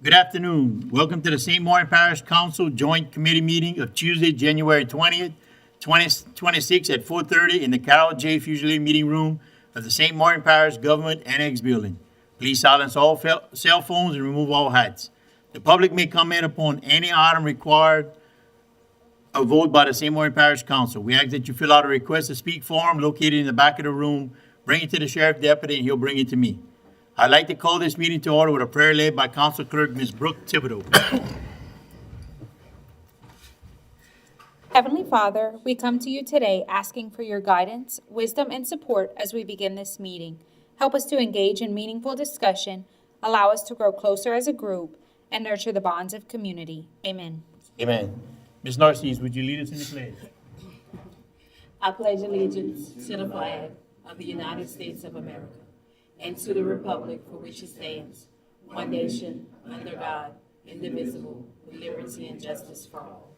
Good afternoon. Welcome to the St. Martin Parish Council Joint Committee Meeting of Tuesday, January 20th, 2026 at 4:30 in the Carol J. Fusilier Meeting Room of the St. Martin Parish Government Annex Building. Please silence all cell phones and remove all hats. The public may comment upon any item required a vote by the St. Martin Parish Council. We ask that you fill out a request to speak form located in the back of the room. Bring it to the sheriff deputy and he'll bring it to me. I'd like to call this meeting to order with a prayer led by Council Clerk Ms. Brooke Thibodeau. Heavenly Father, we come to you today asking for your guidance, wisdom, and support as we begin this meeting. Help us to engage in meaningful discussion, allow us to grow closer as a group, and nurture the bonds of community. Amen. Amen. Ms. Narcisse, would you lead us in the pledge? I pledge allegiance to the flag of the United States of America and to the republic for which it stands, one nation, under God, indivisible, with liberty and justice for all.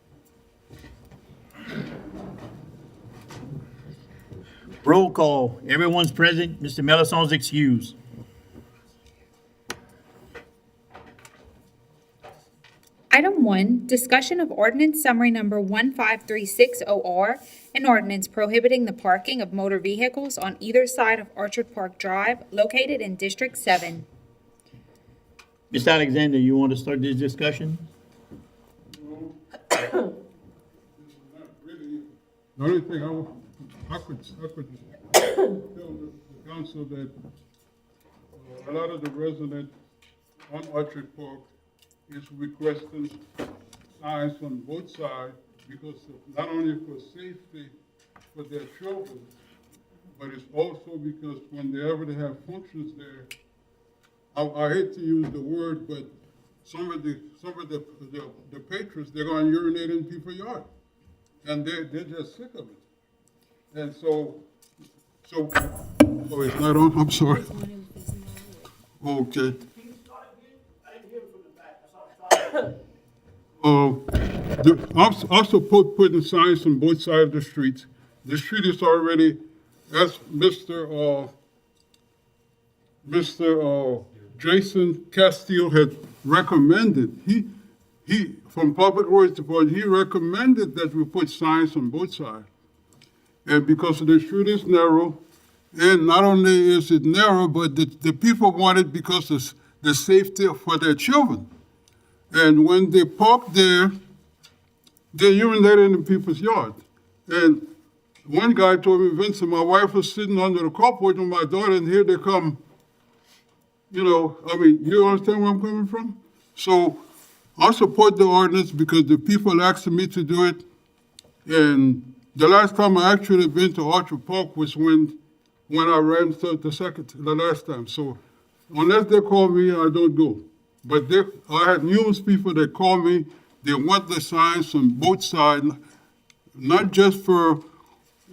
Roll call. Everyone's present. Mr. Melison's excused. Item 1, discussion of ordinance summary number 1536OR, an ordinance prohibiting the parking of motor vehicles on either side of Orchard Park Drive located in District 7. Mr. Alexander, you want to start this discussion? Not really. The only thing I could tell the council that a lot of the residents on Orchard Park is requesting signs on both sides because not only for safety for their children, but it's also because whenever they have functions there, I hate to use the word, but some of the patrons, they're going to urinate in people's yard, and they're just sick of it. And so oh, it's not on. I'm sorry. Okay. Also putting signs on both sides of the streets. The street is already, as Mr. Jason Castile had recommended. He from Public Works Department, he recommended that we put signs on both sides. And because the street is narrow, and not only is it narrow, but the people want it because of the safety for their children. And when they park there, they urinate in people's yard. And one guy told me, Vincent, my wife was sitting under the carport with my daughter, and here they come. You know, I mean, you understand where I'm coming from? So I support the ordinance because the people asked me to do it. And the last time I actually been to Orchard Park was when I ran the last time. So unless they call me, I don't go. But I had numerous people that call me. They want the signs on both sides, not just for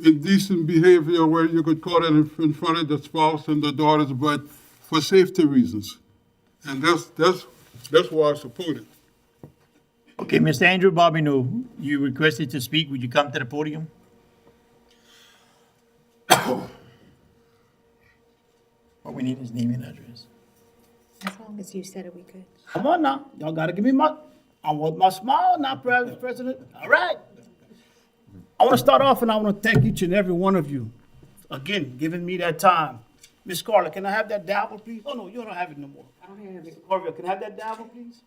indecent behavior where you could call it in front of the spouse and the daughters, but for safety reasons. And that's why I support it. Okay, Mr. Andrew Bobino, you requested to speak. Would you come to the podium? What we need is name and address. As long as you said it, we could. Come on now, y'all gotta give me I want my smile now, President. All right. I wanna start off and I wanna thank each and every one of you, again, giving me that time. Miss Carla, can I have that gavel, please? Oh, no, you don't have it no more. I don't have it. Corville, can I have that gavel, please?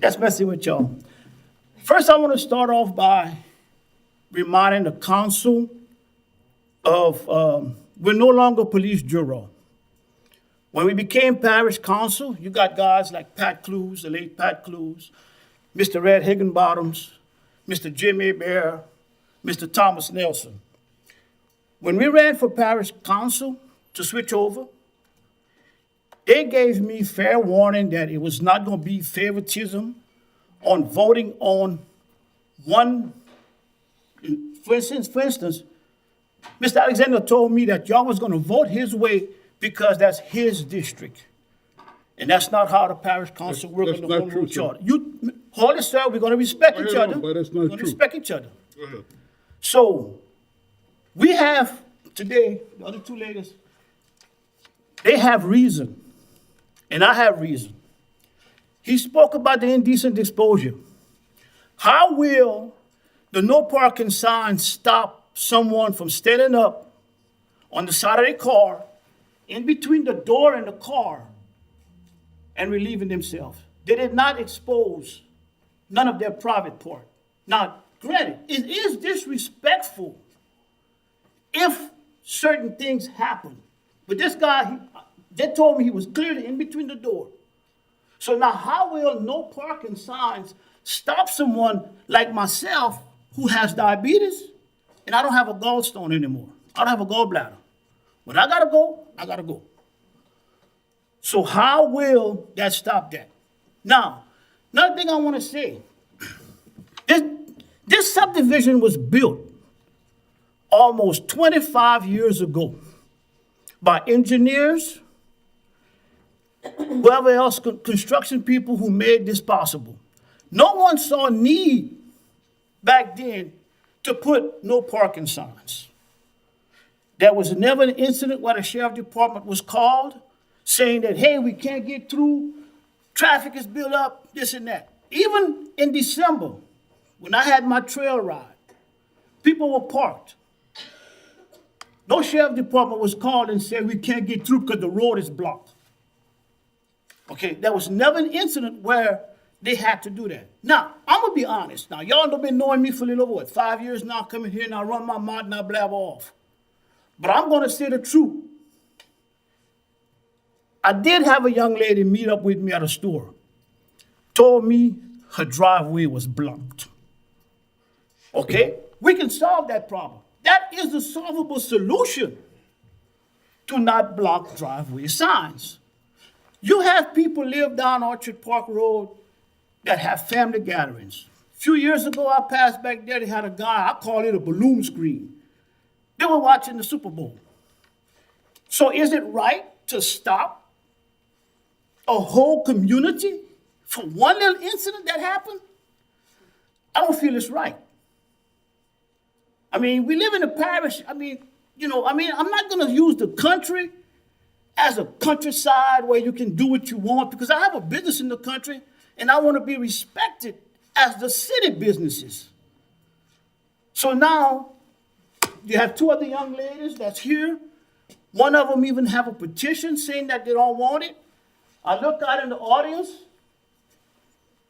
That's messing with y'all. First, I wanna start off by reminding the council of, we're no longer police bureau. When we became parish council, you got guys like Pat Clues, the late Pat Clues, Mr. Red Higginbottoms, Mr. Jimmy Bear, Mr. Thomas Nelson. When we ran for parish council to switch over, they gave me fair warning that it was not going to be favoritism on voting on one. For instance, Mr. Alexander told me that y'all was going to vote his way because that's his district. And that's not how the parish council works in the home rule charter. You, hold it, sir, we're going to respect each other. But that's not We're going to true. respect each other. Go ahead. So, we have today, the other two ladies, they have reason, and I have reason. He spoke about the indecent exposure. How will the no parking sign stop someone from standing up on the side of their car, in between the door and the car, and relieving themselves? They did not expose none of their private part. Now, granted, it is disrespectful if certain things happen. But this guy, they told me he was clearly in between the door. So now how will no parking signs stop someone like myself who has diabetes and I don't have a gallstone anymore? I don't have a gallbladder. When I gotta go, I gotta go. So how will that stop that? Now, another thing I wanna say, this subdivision was built almost 25 years ago by engineers, whoever else, construction people who made this possible. No one saw a need back then to put no parking signs. There was never an incident where the sheriff department was called saying that, hey, we can't get through, traffic is built up, this and that. Even in December, when I had my trail ride, people were parked. No sheriff department was called and said, we can't get through because the road is blocked. Okay, there was never an incident where they had to do that. Now, I'm gonna be honest. Now, y'all have been knowing me for a little over 5 years now, coming here and I run my mouth and I blabber off. But I'm gonna say the truth. I did have a young lady meet up with me at a store. Told me her driveway was blocked. Okay, we can solve that problem. That is a solvable solution to not block driveway signs. You have people live down Orchard Park Road that have family gatherings. A few years ago, I passed back there, they had a guy, I call it a balloon screen. They were watching the Super Bowl. So is it right to stop a whole community for one little incident that happened? I don't feel it's right. I mean, we live in a parish. I'm not going to use the country as a countryside where you can do what you want, because I have a business in the country and I want to be respected as the city businesses. So now you have two other young ladies that's here. One of them even have a petition saying that they don't want it. I looked out in the audience.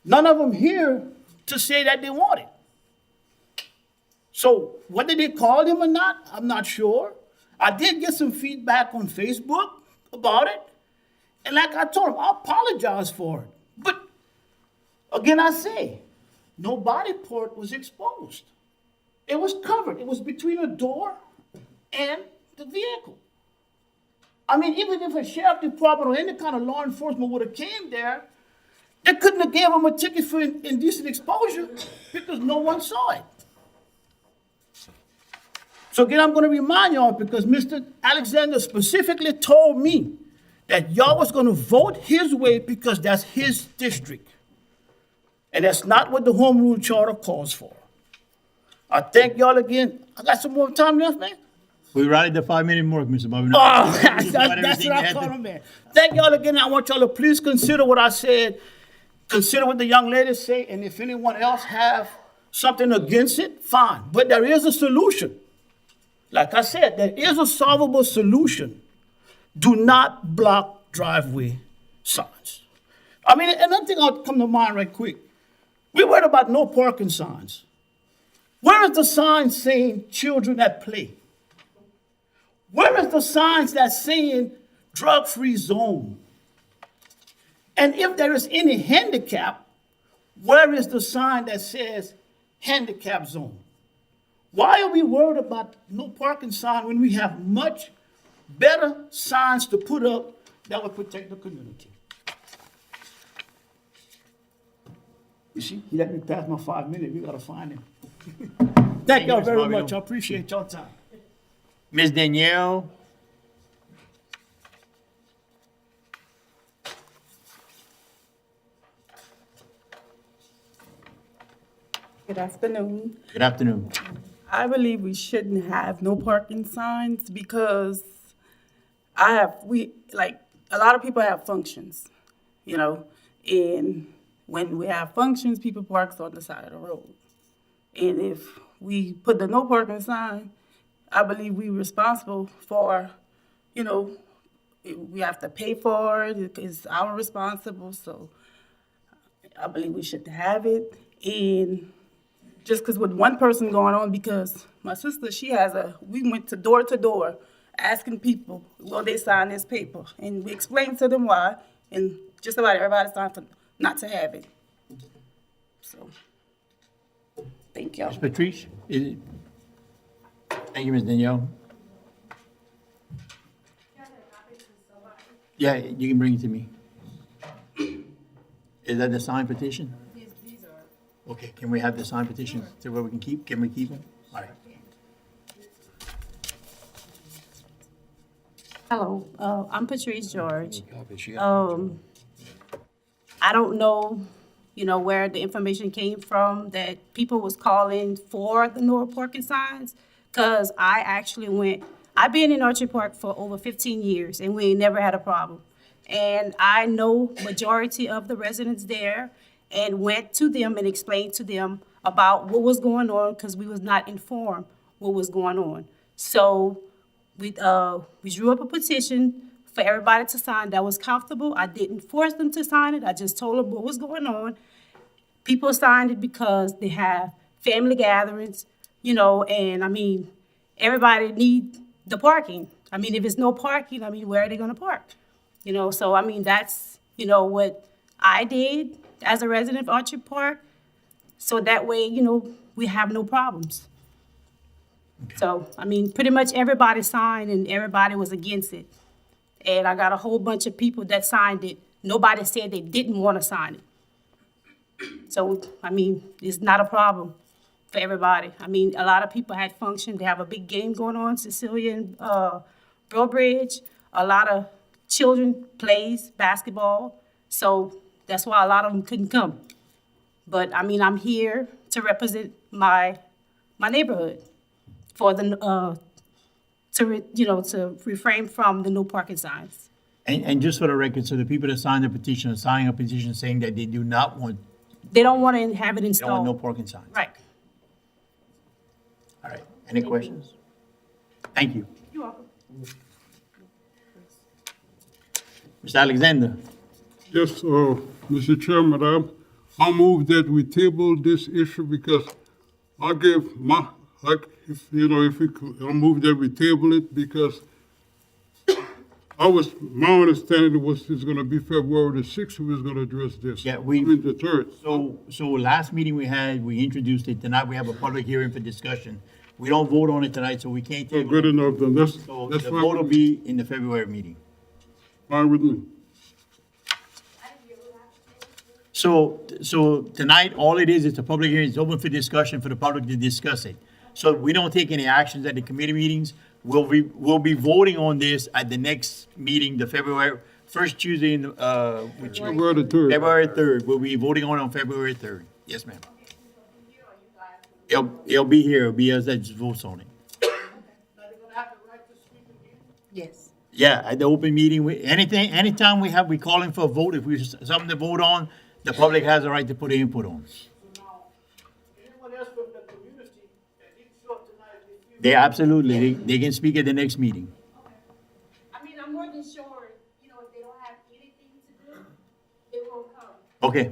None of them here to say that they want it. So whether they called him or not, I'm not sure. I did get some feedback on Facebook about it. And like I told him, I apologize for it. But again, I say, no body part was exposed. It was covered. It was between the door and the vehicle. I mean, even if a sheriff department or any kind of law enforcement would have came there, they couldn't have gave him a ticket for indecent exposure because no one saw it. So again, I'm going to remind y'all, because Mr. Alexander specifically told me that y'all was going to vote his way because that's his district. And that's not what the Home Rule Charter calls for. I thank y'all again. I got some more time left, man. We routed the 5-minute mark, Mr. Bobby. Oh, that's what I call him, man. Thank y'all again. I want y'all to please consider what I said. Consider what the young ladies say. And if anyone else have something against it, fine. But there is a solution. Like I said, there is a solvable solution. Do not block driveway signs. I mean, another thing I'll come to mind right quick. We worried about no parking signs. Where is the sign saying children at play? Where is the signs that saying drug-free zone? And if there is any handicap, where is the sign that says handicap zone? Why are we worried about no parking sign when we have much better signs to put up that would protect the community? You see, he let me pass my 5 minutes. We got to find him. Thank y'all Mr. very Bobby. much. I appreciate y'all time. Ms. Danielle, Good afternoon. good afternoon. I believe we shouldn't have no parking signs because a lot of people have functions, And when we have functions, people parks on the side of the road. And if we put the no parking sign, I believe we responsible for, you know, we have to pay for it. It's our responsible. So I believe we should have it. And just because with one person going on, because my sister, we went to door asking people, will they sign this paper? And we explained to them why, and just about everybody signed for not to have it. So, thank y'all. Ms. Patrice, is it? Thank you, Ms. Danielle. Yeah, you can bring it to me. Is that the signed petition? Yes, these are. Okay, can we have the signed petition to where we can keep, can we keep them? All right. Hello, I'm Patrice George. I don't know, where the information came from that people was calling for the no parking signs, because I've been in Orchard Park for over 15 years, and we ain't never had a problem. And I know majority of the residents there, and went to them and explained to them about what was going on, because we was not informed what was going on. So we drew up a petition for everybody to sign that was comfortable. I didn't force them to sign it. I just told them what was going on. People signed it because they have family gatherings, and everybody need the parking. If it's no parking, where are they gonna park? So that's, what I did as a resident of Orchard Park. So that way, we have no problems. So, pretty much everybody signed and everybody was against it. And I got a whole bunch of people that signed it. Nobody said they didn't want to sign it. So, it's not a problem for everybody. A lot of people had function. They have a big game going on, Cecilia and Brobridge. A lot of children plays basketball. So that's why a lot of them couldn't come. But, I'm here to represent my neighborhood for the, to refrain from the no parking signs. And just for the record, so the people that signed the petition are signing a petition saying that they do not want, They don't want to have it they don't want no installed. parking signs. Right. All right, any questions? Thank you. You're welcome. Mr. Alexander, Yes, Mr. Chairman, I move that we table this issue because I gave my, if we could, I move that we table it because my understanding was it's gonna be February the 6th, we was gonna address this. Yeah, The 3rd. so last meeting we had, we introduced it. Tonight we have a public hearing for discussion. We don't vote on it tonight, so we can't So table good it. enough, then that's So fine the vote will with me. be in the February meeting. Fine with me. So tonight, all it is a public hearing. It's open for discussion for the public to discuss it. So we don't take any actions at the committee meetings. We'll be voting on this at the next meeting, the first Tuesday in, which. February the 3rd. February 3rd. We'll be voting on February 3rd. Yes, ma'am. It'll be here. It'll be us that just votes on it. Yes. Yeah, at the open meeting, anytime we calling for a vote, if we something to vote on, the public has a right to put input on. Anyone else from the community that didn't show up tonight, if you They absolutely, they can speak at the next meeting. I'm more than sure, if they don't have anything to do, they won't come. Okay,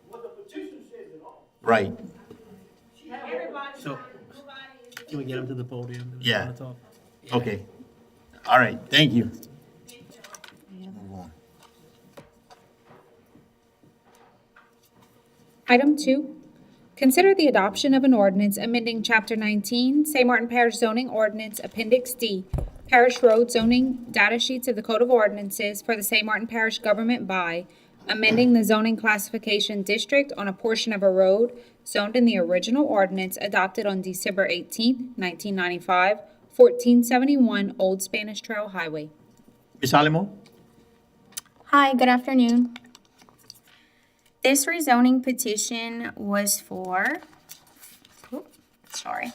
what the petition says at all. right. Everybody, So- nobody is. Can we get him to the podium? Yeah. Wanna talk? Okay. All right, thank you. Move on. Item 2, consider the adoption of an ordinance amending Chapter 19, St. Martin Parish Zoning Ordinance Appendix D, Parish Road Zoning Data Sheets of the Code of Ordinances for the St. Martin Parish Government by amending the zoning classification district on a portion of a road zoned in the original ordinance adopted on December 18, 1995, 1471 Old Spanish Trail Highway. Ms. Alamo? Hi, good afternoon. This rezoning petition was for, sorry.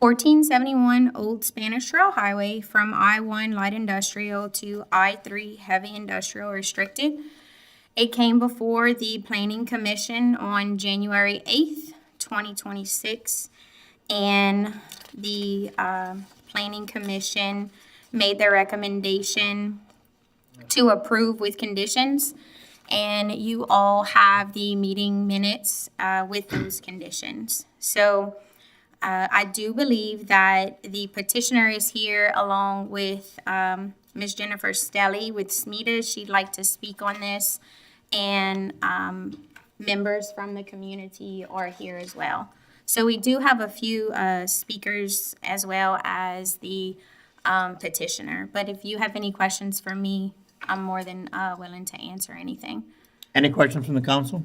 1471 Old Spanish Trail Highway from I-1 Light Industrial to I-3 Heavy Industrial Restricted. It came before the Planning Commission on January 8th, 2026, and the Planning Commission made their recommendation to approve with conditions, and you all have the meeting minutes with those conditions. So I do believe that the petitioner is here along with Ms. Jennifer Stelly with SMETA. She'd like to speak on this, and members from the community are here as well. So we do have a few speakers as well as the petitioner. But if you have any questions for me, I'm more than willing to answer anything. Any questions from the council?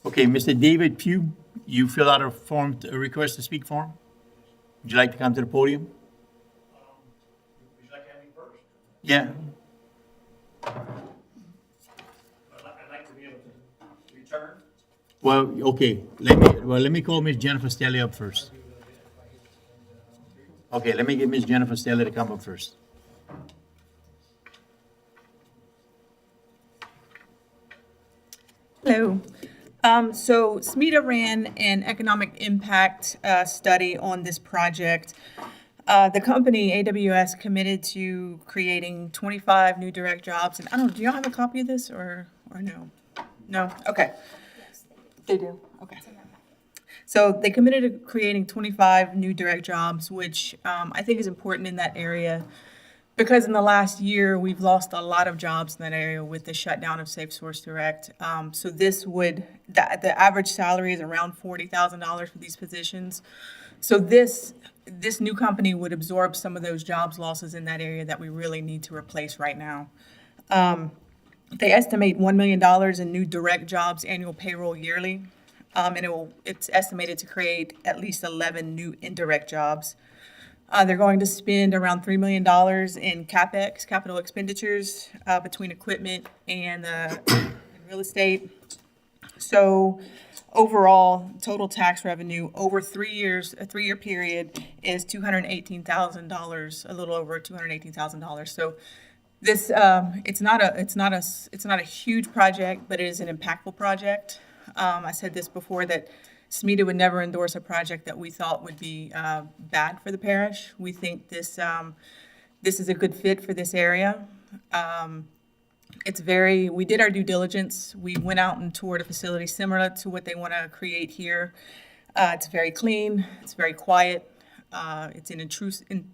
Okay, Mr. David Pugh, you fill out a request to speak form? Would you like to come to the podium? Would you like to have me first? Yeah. I'd like to be able to return. Well, okay, let me call Ms. Jennifer Stelly up first. Okay, let me get Ms. Jennifer Stelly to come up first. Hello. So SMETA ran an economic impact study on this project. The company, AWS, committed to creating 25 new direct jobs. And I don't know, do y'all have a copy of this or no? No? Okay. They do? Okay. So they committed to creating 25 new direct jobs, which I think is important in that area. Because in the last year, we've lost a lot of jobs in that area with the shutdown of Safe Source Direct. So this would, the average salary is around $40,000 for these positions. So this new company would absorb some of those jobs losses in that area that we really need to replace right now. They estimate $1 million in new direct jobs annual payroll yearly. And it's estimated to create at least 11 new indirect jobs. They're going to spend around $3 million in CapEx, capital expenditures, between equipment and real estate. So overall, total tax revenue over 3 years, a 3-year period, is $218,000, a little over $218,000. So this, it's not a huge project, but it is an impactful project. I said this before, that SMETA would never endorse a project that we thought would be bad for the parish. We think this is a good fit for this area. We did our due diligence. We went out and toured a facility similar to what they want to create here. It's very clean, it's very quiet, it's unintrusive,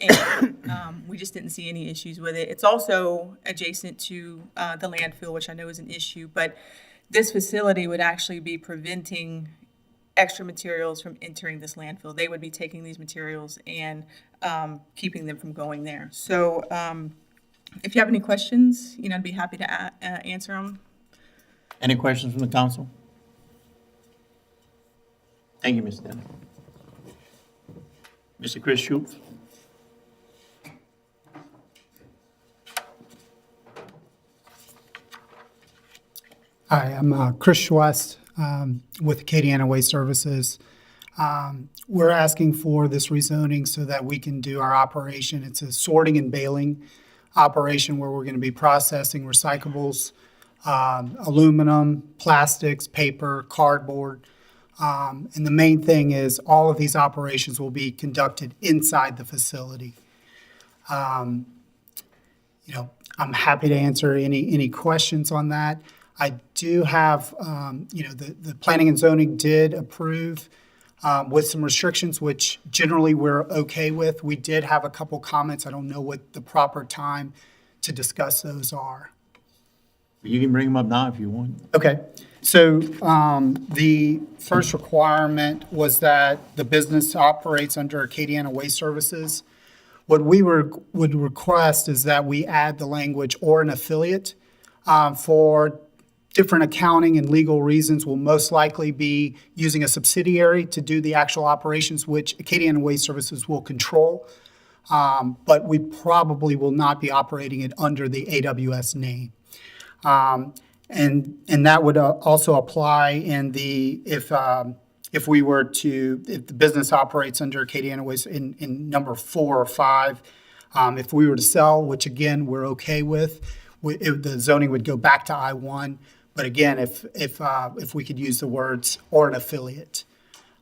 and we just didn't see any issues with it. It's also adjacent to the landfill, which I know is an issue, but this facility would actually be preventing extra materials from entering this landfill. They would be taking these materials and keeping them from going there. So if you have any questions, I'd be happy to answer them. Any questions from the council? Thank you, Ms. Stelly. Mr. Chris Schultz? Hi, I'm Chris Schwest with Acadiana Waste Services. We're asking for this rezoning so that we can do our operation. It's a sorting and baling operation where we're going to be processing recyclables, aluminum, plastics, paper, cardboard. And the main thing is all of these operations will be conducted inside the facility. I'm happy to answer any questions on that. I do have, the planning and zoning did approve with some restrictions, which generally we're okay with. We did have a couple comments. I don't know what the proper time to discuss those are. You can bring them up now if you want. Okay, so the first requirement was that the business operates under Acadiana Waste Services. What we would request is that we add the language "or an affiliate" for different accounting and legal reasons. We'll most likely be using a subsidiary to do the actual operations, which Acadiana Waste Services will control. But we probably will not be operating it under the AWS name. And that would also apply if if the business operates under Acadiana Waste in number 4 or 5, if we were to sell, which again, we're okay with, the zoning would go back to I-1. But again, if we could use the words or an affiliate.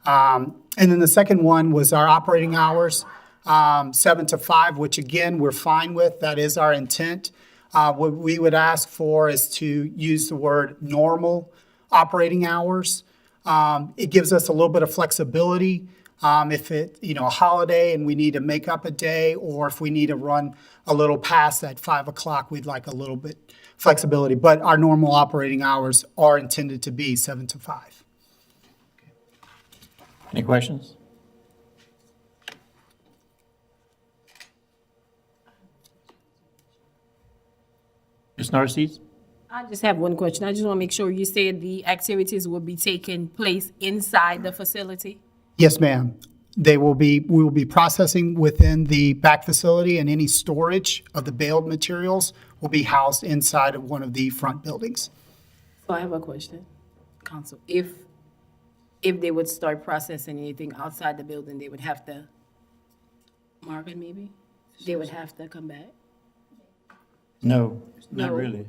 And then the second one was our operating hours, 7 to 5, which again, we're fine with. That is our intent. What we would ask for is to use the word normal operating hours. It gives us a little bit of flexibility. If a holiday and we need to make up a day, or if we need to run a little past that 5 o'clock, we'd like a little bit flexibility. But our normal operating hours are intended to be 7 to 5. Any questions? Ms. Narcisse? I just have one question. I just want to make sure you said the activities will be taking place inside the facility. Yes, ma'am. We will be processing within the back facility, and any storage of the baled materials will be housed inside of one of the front buildings. So I have a question, Council. If they would start processing anything outside the building, they would have to, Marvin, maybe? They would have to come back? No, not No. really.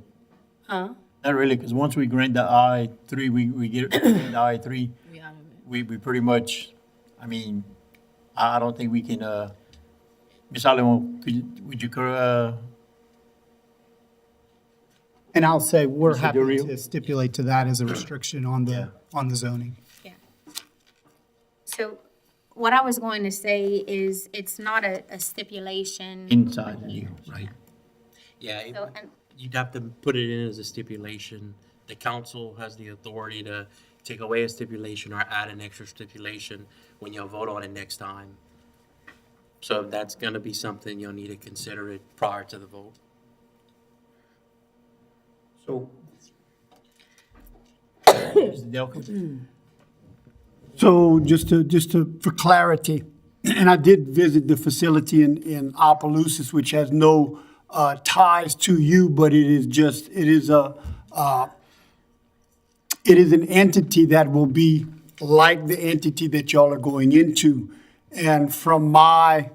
Huh? Not really, because once we grant the I-3, we get the I-3, We out of it. we pretty much, I don't think we can, Ms. Allen, would you, And I'll say, we're Mr. happy Durio? to stipulate to that as a restriction on the zoning. Yeah. So what I was going to say is it's not a stipulation. inside you, right? Yeah, So, and you'd have to put it in as a stipulation. The council has the authority to take away a stipulation or add an extra stipulation when you'll vote on it next time. So that's gonna be something you'll need to consider it prior to the vote. So. Mr. Delco? So for clarity, and I did visit the facility in Opelousas, which has no ties to you, but it is an entity that will be like the entity that y'all are going into. And from my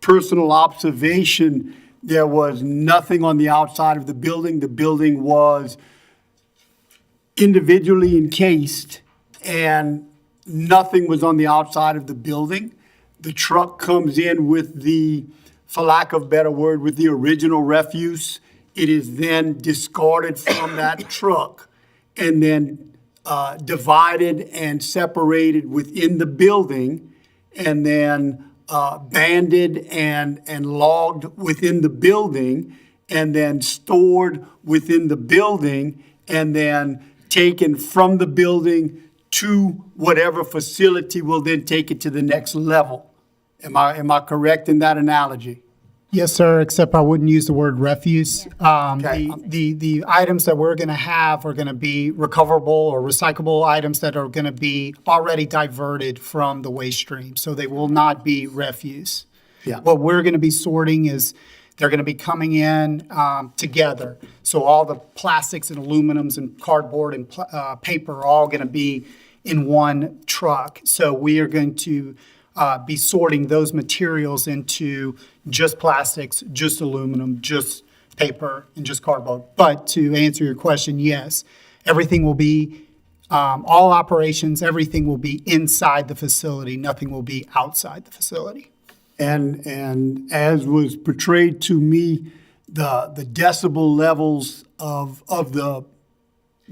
personal observation, there was nothing on the outside of the building. The building was individually encased, and nothing was on the outside of the building. The truck comes in with for lack of a better word, with the original refuse. It is then discarded from that truck and then divided and separated within the building, and then banded and logged within the building, and then stored within the building, and then taken from the building to whatever facility will then take it to the next level. Am I correct in that analogy? Yes, sir, except I wouldn't use the word refuse. Okay. The items that we're going to have are going to be recoverable or recyclable items that are going to be already diverted from the waste stream, so they will not be refuse. Yeah. What we're going to be sorting is they're going to be coming in together. So all the plastics and aluminums and cardboard and paper are all going to be in one truck. So we are going to be sorting those materials into just plastics, just aluminum, just paper, and just cardboard. But to answer your question, yes, everything will be, all operations, everything will be inside the facility. Nothing will be outside the facility. And as was portrayed to me, the decibel levels of the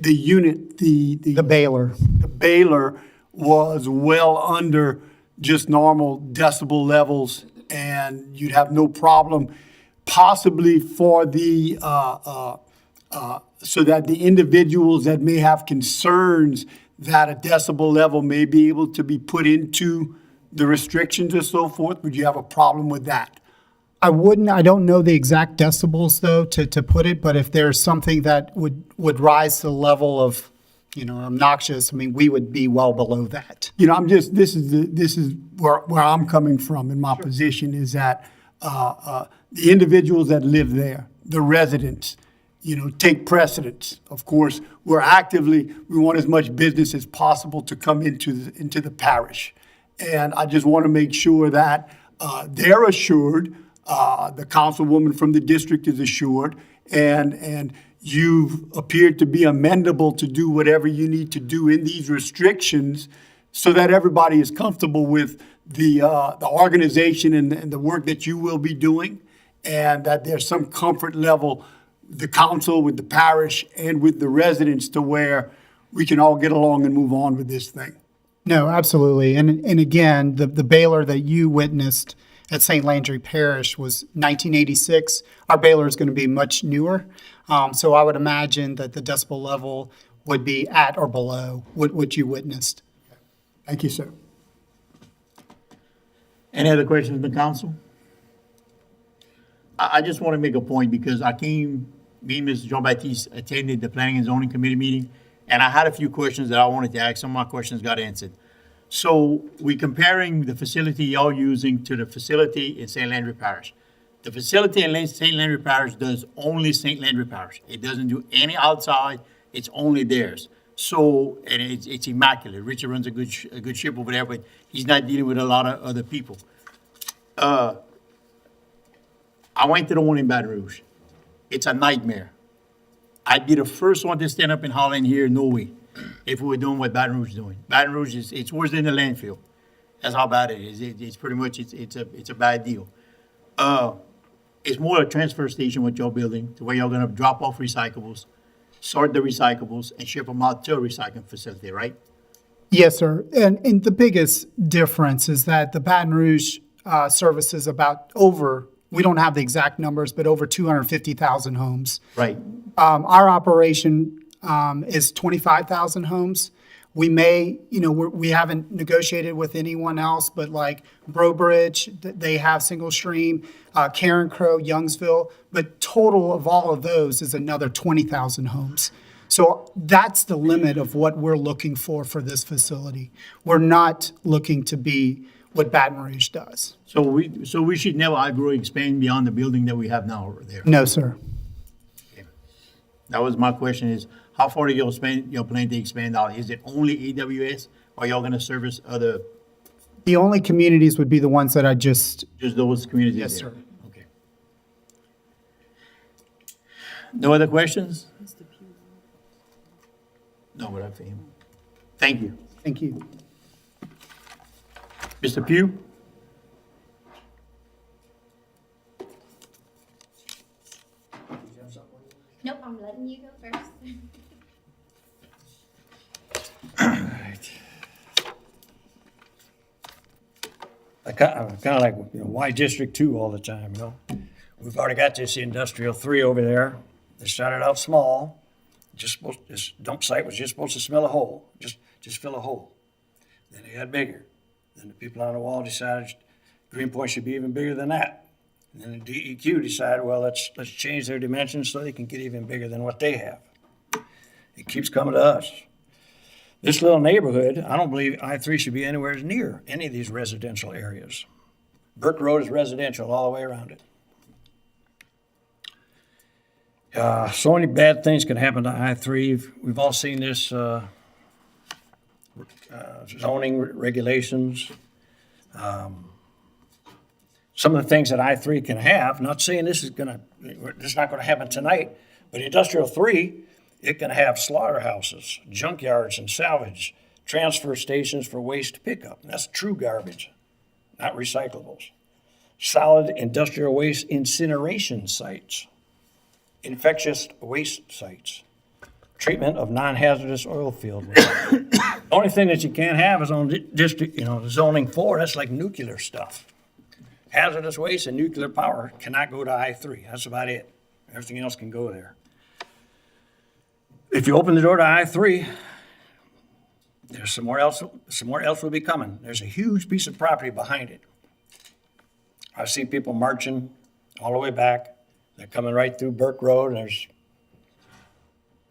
unit, the baler. the baler was well under just normal decibel levels, and you'd have no problem possibly for the so that the individuals that may have concerns that a decibel level may be able to be put into the restrictions or so forth, would you have a problem with that? I don't know the exact decibels though to put it, but if there's something that would rise to the level of, obnoxious, we would be well below that. This is where I'm coming from in my position is that the individuals that live there, the residents, take precedence. Of course, we want as much business as possible to come into the parish. And I just want to make sure that they're assured, the councilwoman from the district is assured, and you've appeared to be amendable to do whatever you need to do in these restrictions so that everybody is comfortable with the organization and the work that you will be doing, and that there's some comfort level, the council, with the parish, and with the residents, to where we can all get along and move on with this thing. No, absolutely. And again, the Baylor that you witnessed at St. Landry Parish was 1986. Our Baylor is going to be much newer. So I would imagine that the decibel level would be at or below what you witnessed. Thank you, sir. Any other questions from the council? I just want to make a point because me and Mr. Jean-Baptiste attended the Planning and Zoning Committee meeting, and I had a few questions that I wanted to ask. Some of my questions got answered. So we're comparing the facility y'all using to the facility in St. Landry Parish. The facility in St. Landry Parish does only St. Landry Parish. It doesn't do any outside. It's only theirs. So, and it's immaculate. Richard runs a good ship over there, but he's not dealing with a lot of other people. I went to the one in Baton Rouge. It's a nightmare. I'd be the first one to stand up and holler in here, no way, if we were doing what Baton Rouge is doing. Baton Rouge it's worse than the landfill. That's how bad it is. It's pretty much, it's a bad deal. It's more a transfer station what y'all building, to where y'all gonna drop off recyclables, sort the recyclables, and ship them out to a recycling facility, right? Yes, sir. And the biggest difference is that the Baton Rouge services about we don't have the exact numbers, but over 250,000 homes. Right. Our operation is 25,000 homes. We may, we haven't negotiated with anyone else, but like Brobridge, they have single stream, Karen Crow, Youngsville, but total of all of those is another 20,000 homes. So that's the limit of what we're looking for this facility. We're not looking to be what Baton Rouge does. So we should never outgrow, expand beyond the building that we have now over there. No, sir. That was my question is, how far do y'all plan to expand out? Is it only AWS, or y'all gonna service other, The only communities would be the ones that I just, just those communities Yes, there? sir. Okay. No other questions? No, but I for him. Thank you. thank you. Mr. Pugh? Nope, I'm letting you go first. I'm kind of like, why District 2 all the time, We've already got this industrial 3 over there. They started out small. This dump site was just supposed to smell a hole, just fill a hole. Then they got bigger. Then the people on the wall decided Greenpoint should be even bigger than that. And then the DEQ decided, well, let's change their dimensions so they can get even bigger than what they have. It keeps coming to us. This little neighborhood, I don't believe I-3 should be anywhere near any of these residential areas. Burke Road is residential all the way around it. So many bad things can happen to I-3. We've all seen this zoning regulations. Some of the things that I-3 can have, not saying this is not gonna happen tonight, but industrial 3, it can have slaughterhouses, junkyards and salvage, transfer stations for waste pickup. That's true garbage, not recyclables. Solid industrial waste incineration sites, infectious waste sites, treatment of non-hazardous oil field. The only thing that you can't have is on district, zoning 4, that's like nuclear stuff. Hazardous waste and nuclear power cannot go to I-3. That's about it. Everything else can go there. If you open the door to I-3, there's somewhere else will be coming. There's a huge piece of property behind it. I see people marching all the way back. They're coming right through Burke Road, and there's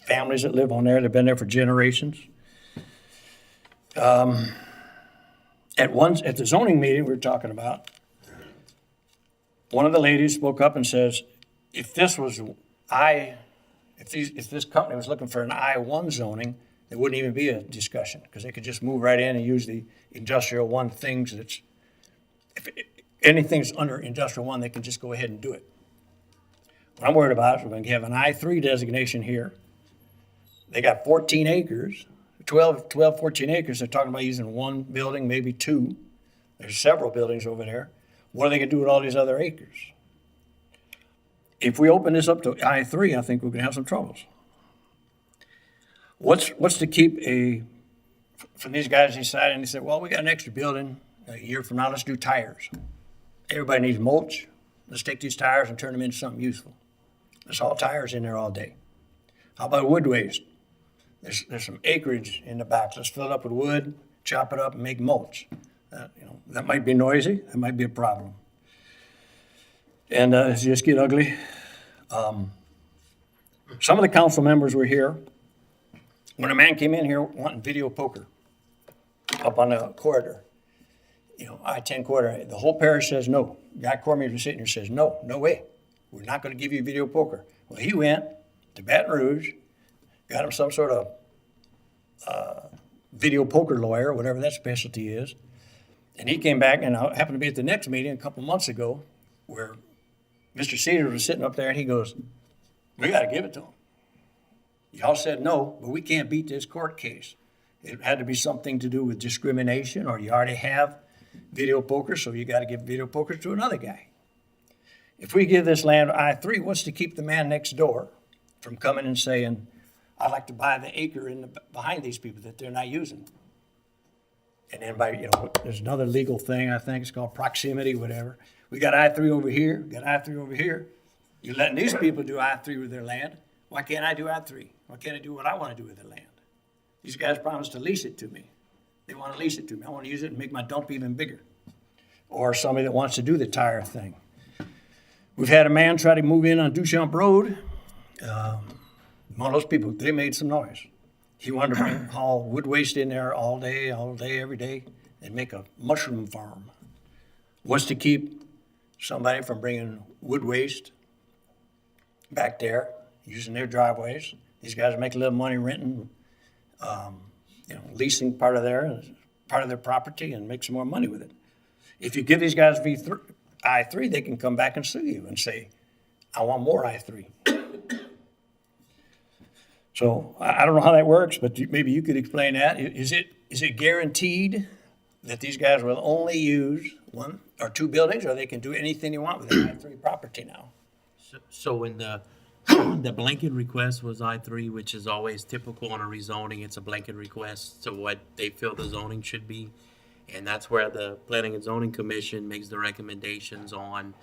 families that live on there. They've been there for generations. At the zoning meeting we were talking about, one of the ladies spoke up and says, if this was if this company was looking for an I-1 zoning, there wouldn't even be a discussion, because they could just move right in and use the industrial one things if anything's under industrial one, they can just go ahead and do it. What I'm worried about is we're gonna have an I-3 designation here. They got 14 acres, 14 acres. They're talking about using one building, maybe two. There's several buildings over there. What are they gonna do with all these other acres? If we open this up to I-3, I think we're gonna have some troubles. What's to keep from these guys deciding, they said, well, we got an extra building, a year from now, let's do tires. Everybody needs mulch. Let's take these tires and turn them into something useful. Let's haul tires in there all day. How about wood waste? There's some acreage in the back. Let's fill it up with wood, chop it up, and make mulch. That might be noisy. That might be a problem. And it just get ugly. Some of the council members were here when a man came in here wanting video poker up on the corridor. I-10 corridor. The whole parish says no. Guy Cormier was sitting here says, no way. We're not going to give you video poker. Well, he went to Baton Rouge, got him some sort of video poker lawyer, whatever that specialty is. And he came back, and I happened to be at the next meeting a couple months ago where Mr. Cedars was sitting up there, and he goes, we got to give it to him. Y'all said no, but we can't beat this court case. It had to be something to do with discrimination, or you already have video poker, so you got to give video poker to another guy. If we give this land I-3, what's to keep the man next door from coming and saying, I'd like to buy the acre behind these people that they're not using? And then there's another legal thing, I think it's called proximity, whatever. We got I-3 over here, got I-3 over here. You're letting these people do I-3 with their land. Why can't I do I-3? Why can't I do what I want to do with the land? These guys promised to lease it to me. They want to lease it to me. I want to use it and make my dump even bigger. Or somebody that wants to do the tire thing. We've had a man try to move in on Duchamp Road. One of those people, they made some noise. He wanted to haul wood waste in there all day, every day, and make a mushroom farm. What's to keep somebody from bringing wood waste back there, using their driveways? These guys make a little money renting, leasing part of their property and make some more money with it. If you give these guys I-3, they can come back and sue you and say, I want more I-3. So I don't know how that works, but maybe you could explain that. Is it guaranteed that these guys will only use one or two buildings, or they can do anything they want with the I-3 property now? So when the blanket request was I-3, which is always typical on a rezoning, it's a blanket request to what they feel the zoning should be. And that's where the Planning and Zoning Commission makes the recommendations on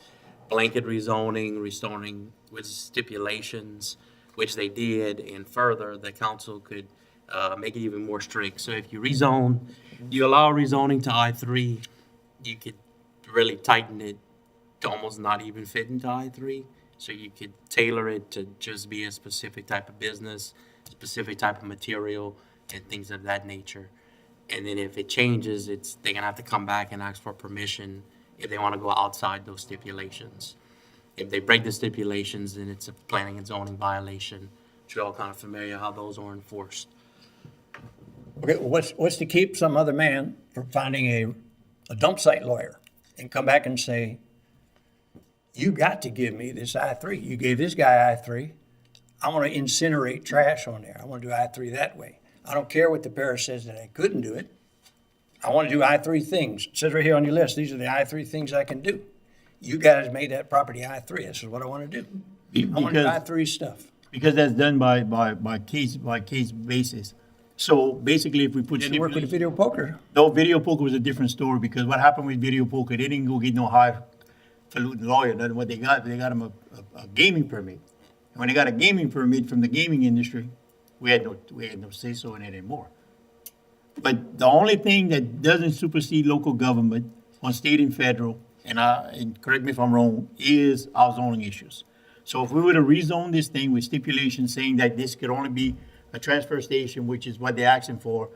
blanket rezoning, restoring with stipulations, which they did, and further, the council could make it even more strict. So if you rezone, you allow rezoning to I-3, you could really tighten it to almost not even fit into I-3. So you could tailor it to just be a specific type of business, specific type of material, and things of that nature. And then if it changes, they're gonna have to come back and ask for permission if they want to go outside those stipulations. If they break the stipulations, then it's a planning and zoning violation. You're all kind of familiar how those are enforced. Okay, well, what's to keep some other man from finding a dump site lawyer and come back and say, you got to give me this I-3. You gave this guy I-3. I want to incinerate trash on there. I want to do I-3 that way. I don't care what the parish says that I couldn't do it. I want to do I-3 things. It says right here on your list, these are the I-3 things I can do. You guys made that property I-3. This is what I want to do. I want to do I-3 stuff. Because that's done by case basis. So basically, if we put Didn't work with the video poker. no, video poker was a different story, because what happened with video poker, they didn't go get no highfalutin lawyer. That's what they got them a gaming permit. And when they got a gaming permit from the gaming industry, we had no say so in it anymore. But the only thing that doesn't supersede local government on state and federal, and correct me if I'm wrong, is our zoning issues. So if we were to rezone this thing with stipulations saying that this could only be a transfer station, which is what they're asking for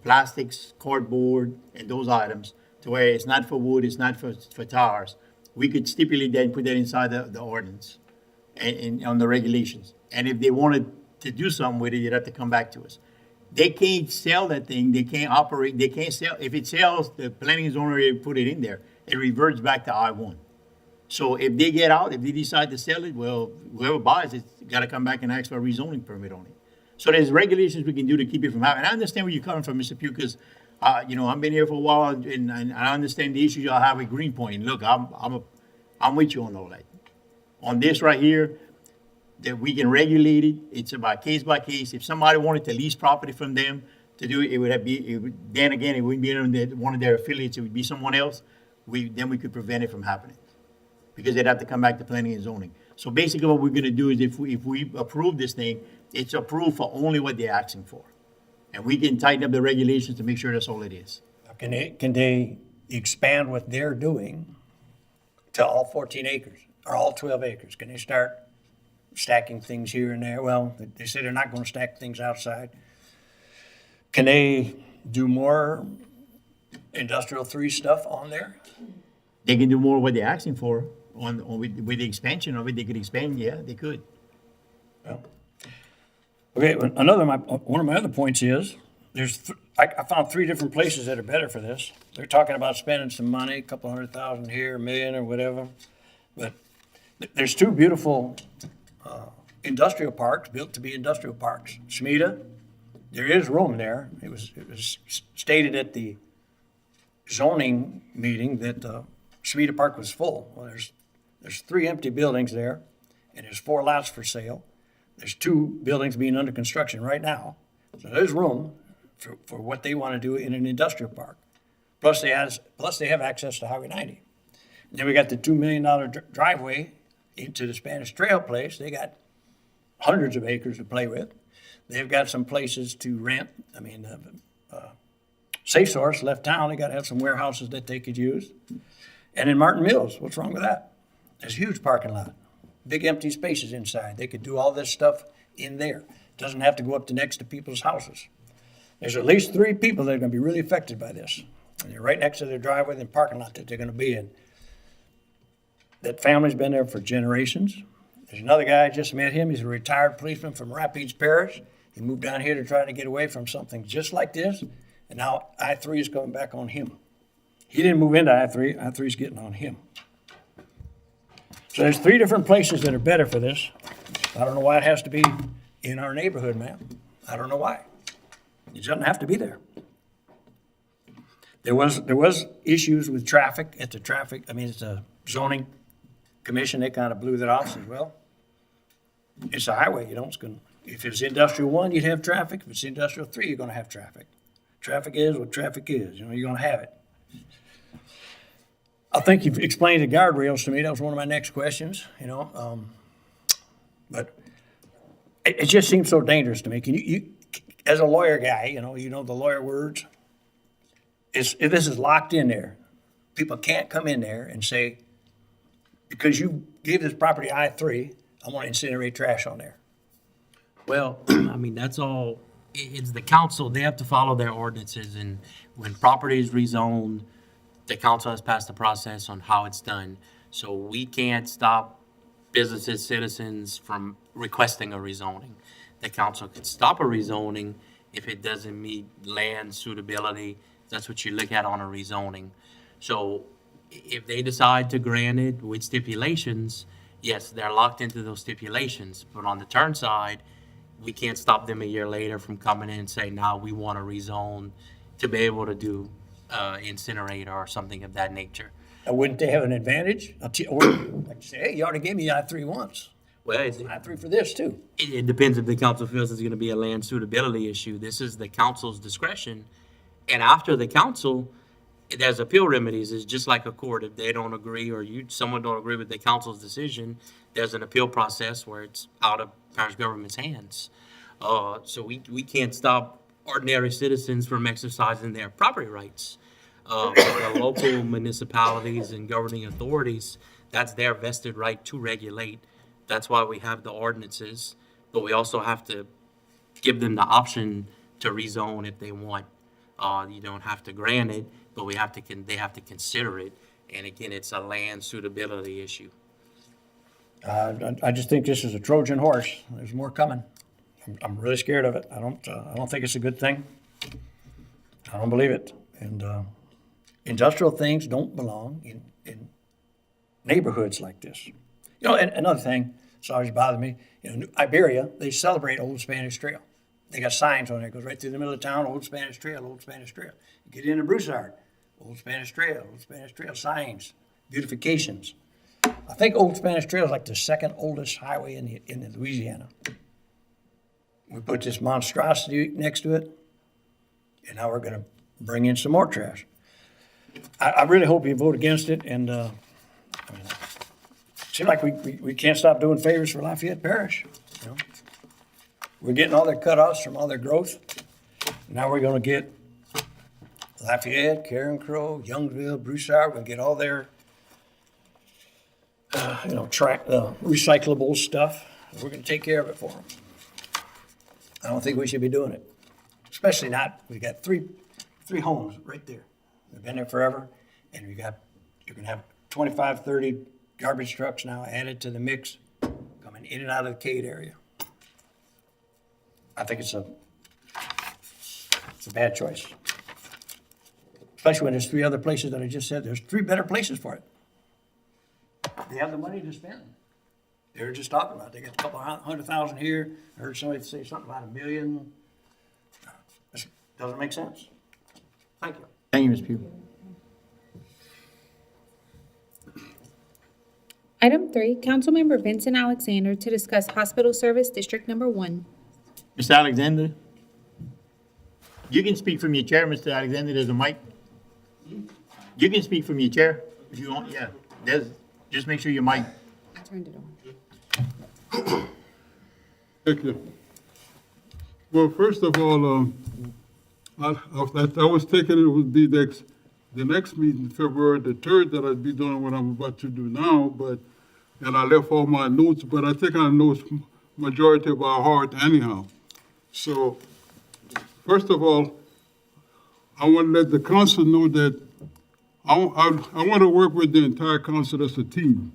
plastics, cardboard, and those items, to where it's not for wood, it's not for tires, we could stipulate that and put that inside the ordinance. and on the regulations. And if they wanted to do something with it, they'd have to come back to us. They can't sell that thing, they can't operate, they can't sell, if it sells, the planning zone already put it in there, it reverts back to I-1. So if they get out, if they decide to sell it, well, whoever buys it's gotta come back and ask for a rezoning permit on it. So there's regulations we can do to keep it from happening. I understand where you're coming from, Mr. Pugh, because, I've been here for a while, and I understand the issues y'all have with Greenpoint. And look, I'm with you on all that. On this right here, that we can regulate it, it's about case by case. If somebody wanted to lease property from them to do it, then again, it wouldn't be one of their affiliates, it would be someone else. Then we could prevent it from happening, because they'd have to come back to planning and zoning. So basically what we're gonna do is if we approve this thing, it's approved for only what they're asking for. And we can tighten up the regulations to make sure that's all it is. Can they expand what they're doing to all 14 acres or all 12 acres? Can they start stacking things here and there? Well, they say they're not gonna stack things outside. Can they do more industrial 3 stuff on there? They can do more of what they're asking for with the expansion of it. They could expand, yeah, they could. Okay, one of my other points is, I found 3 different places that are better for this. They're talking about spending some money, a couple $100,000 here, $1 million or whatever. But there's 2 beautiful industrial parks, built to be industrial parks. Smeda, there is room there. It was stated at the zoning meeting that Smeda Park was full. Well, there's 3 empty buildings there, and there's 4 lots for sale. There's 2 buildings being under construction right now. So there's room for what they want to do in an industrial park. Plus they have access to Highway 90. And then we got the $2 million driveway into the Spanish Trail place. They got hundreds of acres to play with. They've got some places to rent. Safe Source left town. They got to have some warehouses that they could use. And in Martin Mills, what's wrong with that? There's a huge parking lot, big empty spaces inside. They could do all this stuff in there. Doesn't have to go up to next to people's houses. There's at least 3 people that are going to be really affected by this. And they're right next to their driveway and parking lot that they're going to be in. That family's been there for generations. There's another guy, I just met him. He's a retired policeman from Rapides Parish. He moved down here to try to get away from something just like this. And now I-3 is coming back on him. He didn't move into I-3. I-3 is getting on him. So there's 3 different places that are better for this. I don't know why it has to be in our neighborhood, man. I don't know why. It doesn't have to be there. There was issues with traffic at it's a zoning commission. They kind of blew that off. Said, well, it's a highway. If it's industrial 1, you'd have traffic. If it's industrial 3, you're going to have traffic. Traffic is what traffic is. You're going to have it. I think you've explained the guardrails to me. That was one of my next questions, but it just seems so dangerous to me. Can you as a lawyer guy, the lawyer words, this is locked in there. People can't come in there and say, because you gave this property I-3, I want to incinerate trash on there. Well, that's all, it's the council, they have to follow their ordinances, and when property is rezoned, the council has passed the process on how it's done. So we can't stop businesses, citizens from requesting a rezoning. The council could stop a rezoning if it doesn't meet land suitability. That's what you look at on a rezoning. So if they decide to grant it with stipulations, yes, they're locked into those stipulations. But on the turn side, we can't stop them a year later from coming in and saying, now we want to rezone to be able to do incinerate or something of that nature. Wouldn't they have an advantage? Like you say, hey, you already gave me I-3 once. Well, I-3 for this too. It depends if the council feels it's going to be a land suitability issue. This is the council's discretion. And after the council, there's appeal remedies. It's just like a court. If they don't agree or someone don't agree with the council's decision, there's an appeal process where it's out of parish government's hands. So we can't stop ordinary citizens from exercising their property rights. The local municipalities and governing authorities, that's their vested right to regulate. That's why we have the ordinances, but we also have to give them the option to rezone if they want. You don't have to grant it, but they have to consider it. And again, it's a land suitability issue. I just think this is a Trojan horse. There's more coming. I'm really scared of it. I don't think it's a good thing. I don't believe it. And industrial things don't belong in neighborhoods like this. You know, and another thing, it's always bothered me, you know, Iberia, they celebrate Old Spanish Trail. They got signs on there, it goes right through the middle of town, Old Spanish Trail, Old Spanish Trail. You get into Broussard, Old Spanish Trail, signs, beautifications. I think Old Spanish Trail is like the second oldest highway in Louisiana. We put this monstrosity next to it, and now we're gonna bring in some more trash. I really hope you vote against it, and I mean, it seems like we can't stop doing favors for Lafayette Parish, you know? We're getting all their cutoffs from all their growth. Now we're gonna get Lafayette, Karen Crow, Youngsville, Broussard, we're gonna get all their, recyclable stuff. We're gonna take care of it for them. I don't think we should be doing it, especially not, we got three homes right there. They've been there forever, and you're gonna have 25, 30 garbage trucks now added to the mix, coming in and out of the Cade area. I think it's a bad choice. Especially when there's 3 other places that I just said, there's 3 better places for it. They have the money to spend. They were just talking about it. They got a couple $100,000 here. I heard somebody say something about $1 million. This doesn't make sense. Thank you. Thank you, Ms. Pugh. Item 3, Councilmember Vincent Alexander to discuss Hospital Service District Number 1. Mr. Alexander? You can speak from your chair, Mr. Alexander. There's a mic. You can speak from your chair if you want, yeah. Just make sure your mic. I turned it on. Thank you. Well, first of all, I was thinking it would be the next meeting, February the 3rd, that I'd be doing what I'm about to do now, and I left all my notes, but I think I know majority of our heart anyhow. So, first of all, I want to let the council know that I want to work with the entire council as a team.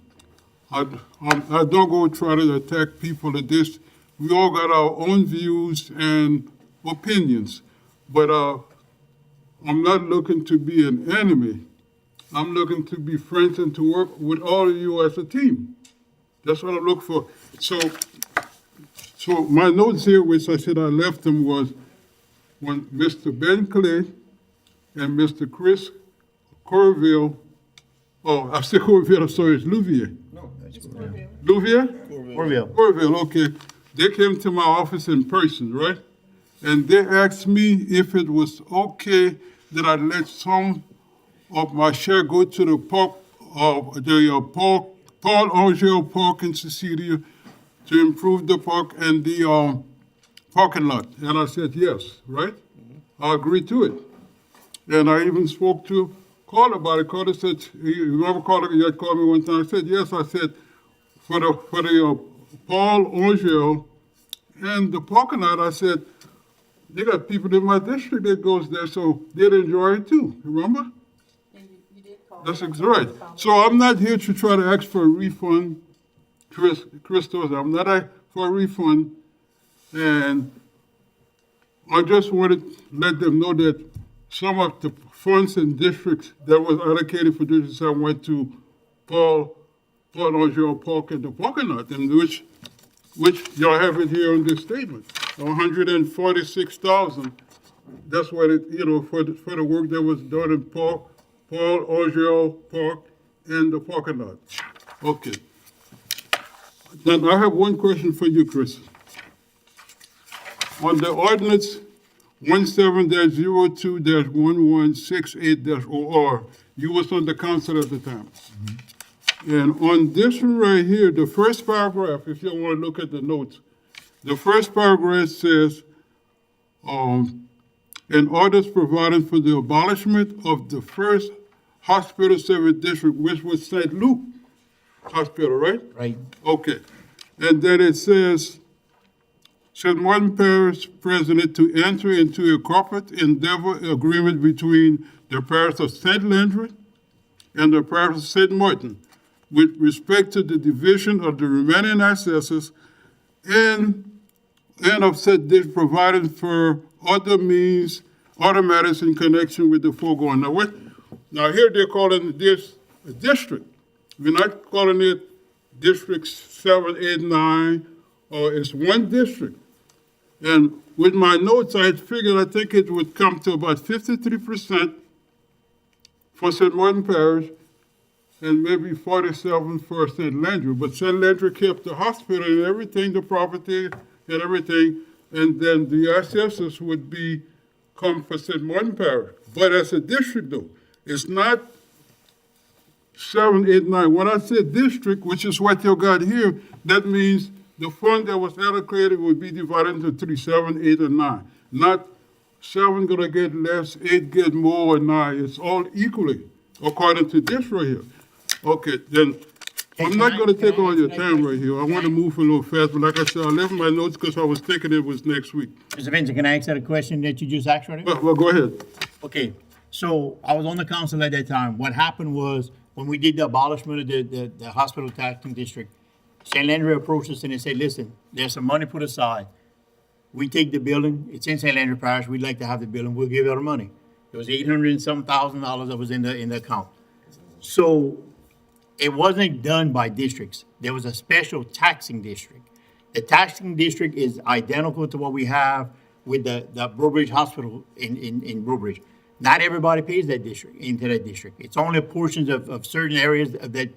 I don't go try to attack people at this. We all got our own views and opinions, but I'm not looking to be an enemy. I'm looking to be friends and to work with all of you as a team. That's what I'm looking for. So my notes here, which I said I left them, was when Mr. Ben Clay and Mr. Chris Corville, I said Corville, I'm sorry, it's Louvier. No, that's Corville. Louvier? Orville. Corville, okay. They came to my office in person, right? And they asked me if it was okay that I let some of my share go to the park, Paul Angel Park in Cecilia to improve the park and the parking lot. And I said yes, right? I agreed to it. And I even spoke to Carl about it. Carl said, you remember Carl, you had called me one time. I said, yes. I said, for the Paul Angel and the parking lot, I said, they got people in my district that goes there, so they'd enjoy it too, remember? That's right. So I'm not here to try to ask for a refund, Christos. I'm not for a refund. And I just wanted to let them know that some of the funds and districts that was allocated for District 7 went to Paul Angel Park and the parking lot, and which y'all have it here on this statement, $146,000. That's what it, for the work that was done in Paul Angel Park and the parking lot. Okay. Then I have one question for you, Chris. On the ordinance 17-02-1168-OR, you was on the council at the time. Mm-hmm. And on this one right here, the first paragraph, if you want to look at the notes, the first paragraph says, an orders providing for the abolishment of the first hospital service district, which was St. Luke Hospital, right? Right. Okay. And then it says, St. Martin Parish President to enter into a corporate endeavor agreement between the parish of St. Landry and the parish of St. Martin with respect to the division of the remaining accesses and of said district provided for other means, other matters in connection with the foregoing. Now here they're calling this a district. We're not calling it District 7, 8, 9, or it's one district. And with my notes, I had figured I think it would come to about 53% for St. Martin Parish and maybe 47 for St. Landry. But St. Landry kept the hospital and everything, the property and everything, and then the accesses would be come for St. Martin Parish. But as a district though, it's not 7, 8, 9. When I said district, which is what you got here, that means the fund that was allocated would be divided into 3, 7, 8, and 9. Not 7 gonna get less, 8 get more, and 9. It's all equally, according to this right here. Okay, then, I'm not gonna take all your time right here. I wanna move a little fast, but like I said, I left my notes because I was thinking it was next week. Mr. Vincent, can I ask that a question that you just asked right now? Well, go ahead. Okay, so I was on the council at that time. What happened was, when we did the abolishment of the hospital taxing district, St. Landry approached us and they said, listen, there's some money put aside. We take the building, it's in St. Landry Parish, we'd like to have the building, we'll give you the money. It was $800 and some thousand that was in the account. So it wasn't done by districts. There was a special taxing district. The taxing district is identical to what we have with the Brobridge Hospital in Brobridge. Not everybody pays into that district. It's only portions of certain areas that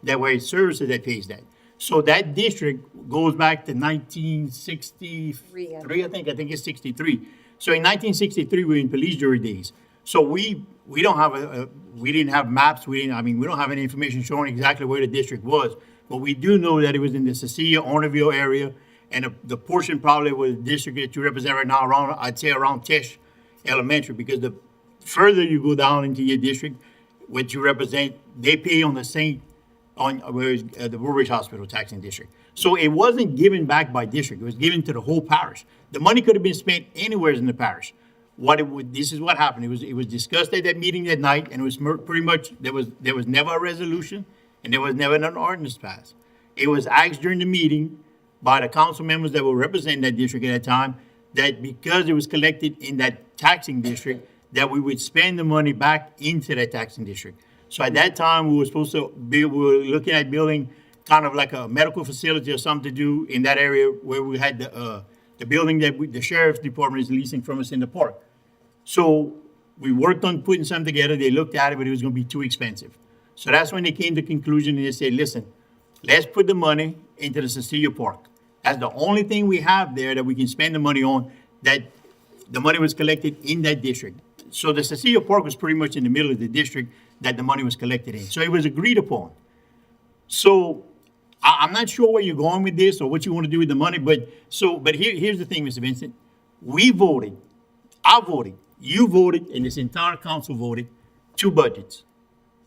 where it services that pays that. So that district goes back to 1963, I think it's 63. So in 1963, we were in police jury days. So we don't have we didn't have maps, we don't have any information showing exactly where the district was, but we do know that it was in the Cecilia, Ornerville area, and the portion probably was the district that you represent right now around, I'd say around Tesh Elementary, because the further you go down into your district, what you represent, they pay on the same, the Woolwich Hospital taxing district. So it wasn't given back by district, it was given to the whole parish. The money could have been spent anywhere in the parish. This is what happened. It was discussed at that meeting that night, and it was pretty much, there was never a resolution, and there was never an ordinance passed. It was asked during the meeting by the council members that were representing that district at that time, that because it was collected in that taxing district, that we would spend the money back into that taxing district. So at that time, we were looking at building kind of like a medical facility or something to do in that area where we had the building that the sheriff's department is leasing from us in the park. So we worked on putting something together. They looked at it, but it was going to be too expensive. So that's when they came to the conclusion and they said, listen, let's put the money into the Cecilia Park. That's the only thing we have there that we can spend the money on, that the money was collected in that district. So the Cecilia Park was pretty much in the middle of the district that the money was collected in. So it was agreed upon. So I'm not sure where you're going with this or what you want to do with the money, but here's the thing, Mr. Vincent. We voted, I voted, you voted, and this entire council voted 2 budgets.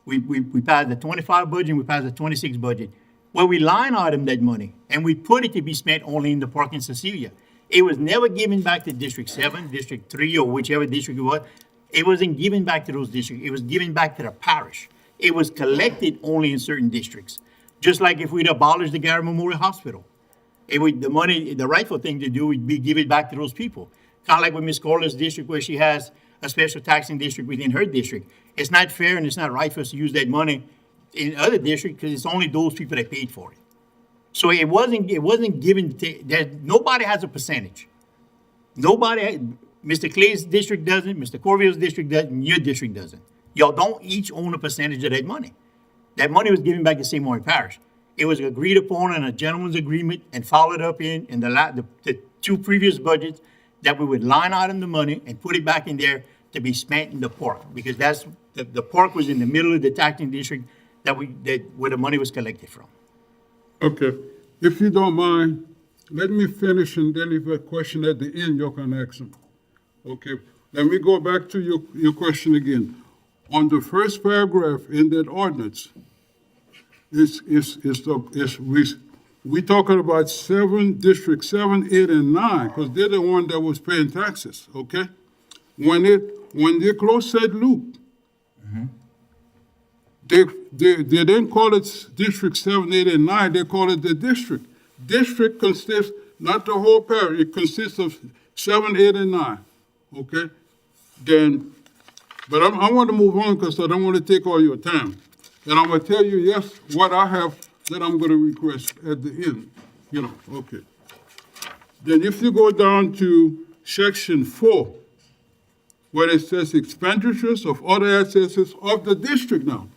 We passed the 25 budget and we passed the 26 budget, where we line item that money and we put it to be spent only in the park in Cecilia. It was never given back to District 7, District 3, or whichever district it was. It wasn't given back to those districts. It was given back to the parish. It was collected only in certain districts. Just like if we'd abolished the Garrett Memorial Hospital. The rightful thing to do would be give it back to those people. Kind of like with Ms. Corliss' district, where she has a special taxing district within her district. It's not fair and it's not right for us to use that money in other districts because it's only those people that paid for it. So it wasn't given to, nobody has a percentage. Mr. Clay's district doesn't, Mr. Corville's district doesn't, your district doesn't. Y'all don't each own a percentage of that money. That money was given back to St. Martin Parish. It was agreed upon in a gentleman's agreement and followed up in the 2 previous budgets that we would line item the money and put it back in there to be spent in the park, because that's the park was in the middle of the taxing district where the money was collected from. Okay, if you don't mind, let me finish, and then if you have a question at the end, you can ask them. Okay, let me go back to your question again. On the first paragraph in that ordinance, we talking about districts 7, 8, and 9, because they're the one that was paying taxes, okay? When they closed St. Luke, They didn't call it District 7, 8, and 9, they call it the district. District consists, not the whole parish, it consists of 7, 8, and 9, okay? Then, but I want to move on because I don't want to take all your time. And I'm going to tell you, yes, what I have that I'm going to request at the end, okay. Then if you go down to section 4, where it says expenditures of other assets of the district now.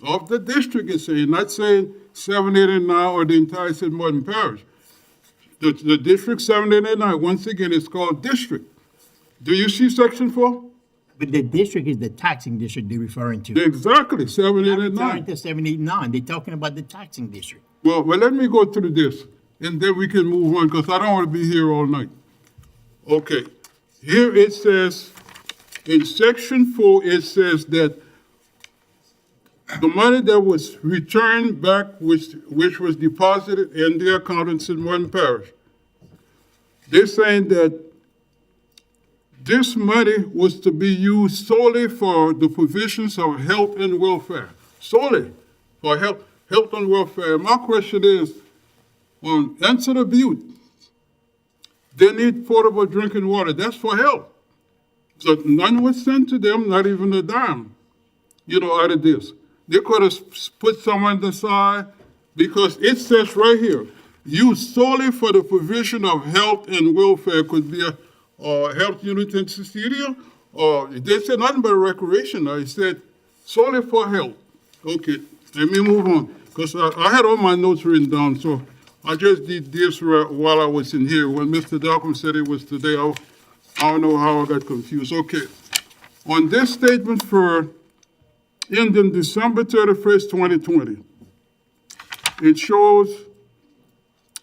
Of the district, it's saying, not saying 7, 8, and 9 or the entire St. Martin Parish. The district 7, 8, and 9, once again, it's called district. Do you see section 4? But the district is the taxing district they're referring to. Exactly, 7, 8, Not and 9. referring to 7, 8, 9. They're talking about the taxing district. Well, let me go through this, and then we can move on, because I don't want to be here all night. Okay, here it says, in section 4, it says that the money that was returned back, which was deposited in the account in St. Martin Parish, they're saying that this money was to be used solely for the provisions of health and welfare, solely for health and welfare. My question is, on Ensenada Butte, they need potable drinking water. That's for health. So none was sent to them, not even a dime, out of this. They could have put some on the side, because it says right here, used solely for the provision of health and welfare. Could be a health unit in Cecilia, or they said nothing but recreation. It said solely for health. Okay, let me move on, because I had all my notes written down, so I just did this while I was in here. When Mr. Malcolm said it was today, I don't know how I got confused. Okay, on this statement for ending December 31st, 2020, it shows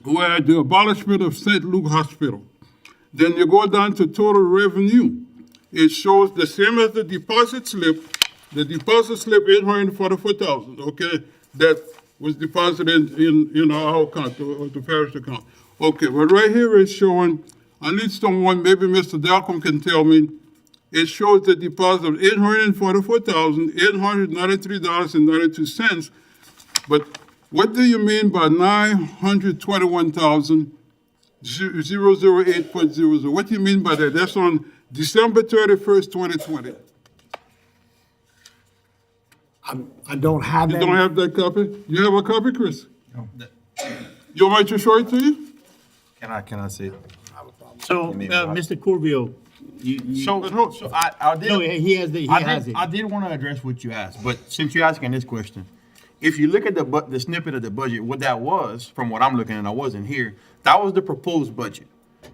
where the abolishment of St. Luke Hospital. Then you go down to total revenue. It shows the same as the deposit slip. The deposit slip, 844,000, okay? That was deposited in our account, the parish account. Okay, but right here it's showing, I need someone, maybe Mr. Dalcom can tell me, it shows the deposit of $844,893.92. But what do you mean by 921,008.00? What do you mean by that? That's on December 31st, 2020. I don't have You that. don't have that copy? You have a copy, Chris? No. You want me to show it to you? Can I see it? So, Mr. Corville, So I did. no, he has it. I did want to address what you asked, but since you're asking this question, if you look at the snippet of the budget, what that was, from what I'm looking at, I wasn't here, that was the proposed budget.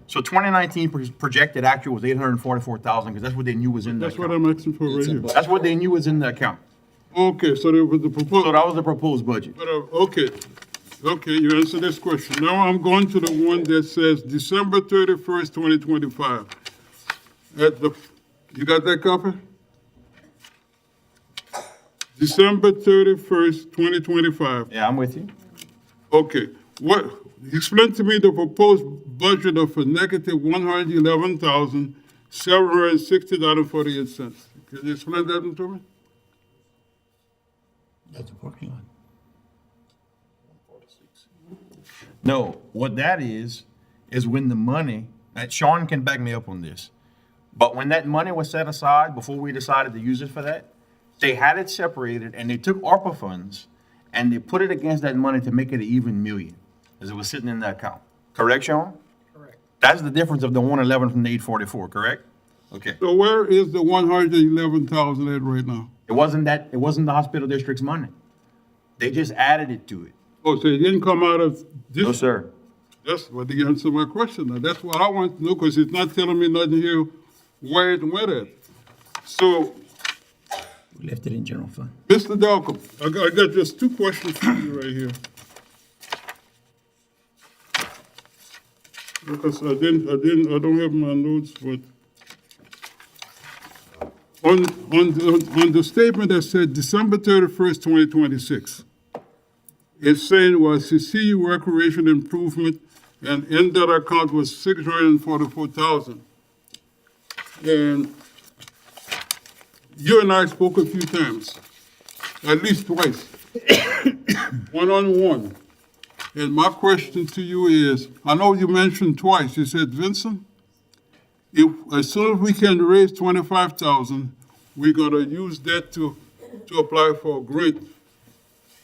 So 2019 projected actual was 844,000, because that's what they knew was in the That's what account. I'm asking for right here. That's what they knew was in the account. Okay, so there was the proposal. So that was the proposed budget. Okay, you answered this question. Now I'm going to the one that says December 31st, 2025. You got that copy? December 31st, 2025. Yeah, I'm with you. Okay, explain to me the proposed budget of a negative $111,760.48. Can you explain that to me? That's the parking lot. No, what that is when the money, and Sean can back me up on this, but when that money was set aside, before we decided to use it for that, they had it separated and they took ARPA funds and they put it against that money to make it an even million, as it was sitting in the account. Correct, Sean? Correct. That's the difference of the 111 from the 844, correct? Okay. So where is the 111,000 at right now? It wasn't the hospital district's money. They just added it to it. Oh, so it didn't come out of this? No, sir. That's what the answer to my question. Now, that's what I want to know, because it's not telling me nothing here where it went at. So, We left it in general fund. Mr. Dalcom, I got just two questions for you right here. Because I don't have my notes, but on the statement that said December 31st, 2026, it's saying was CCU recreation improvement, and in that account was 644,000. And you and I spoke a few times. at least twice, one-on-one. And my question to you is, I know you mentioned twice, you said, Vincent, if, as soon as we can raise 25,000, we're gonna use that to apply for a grant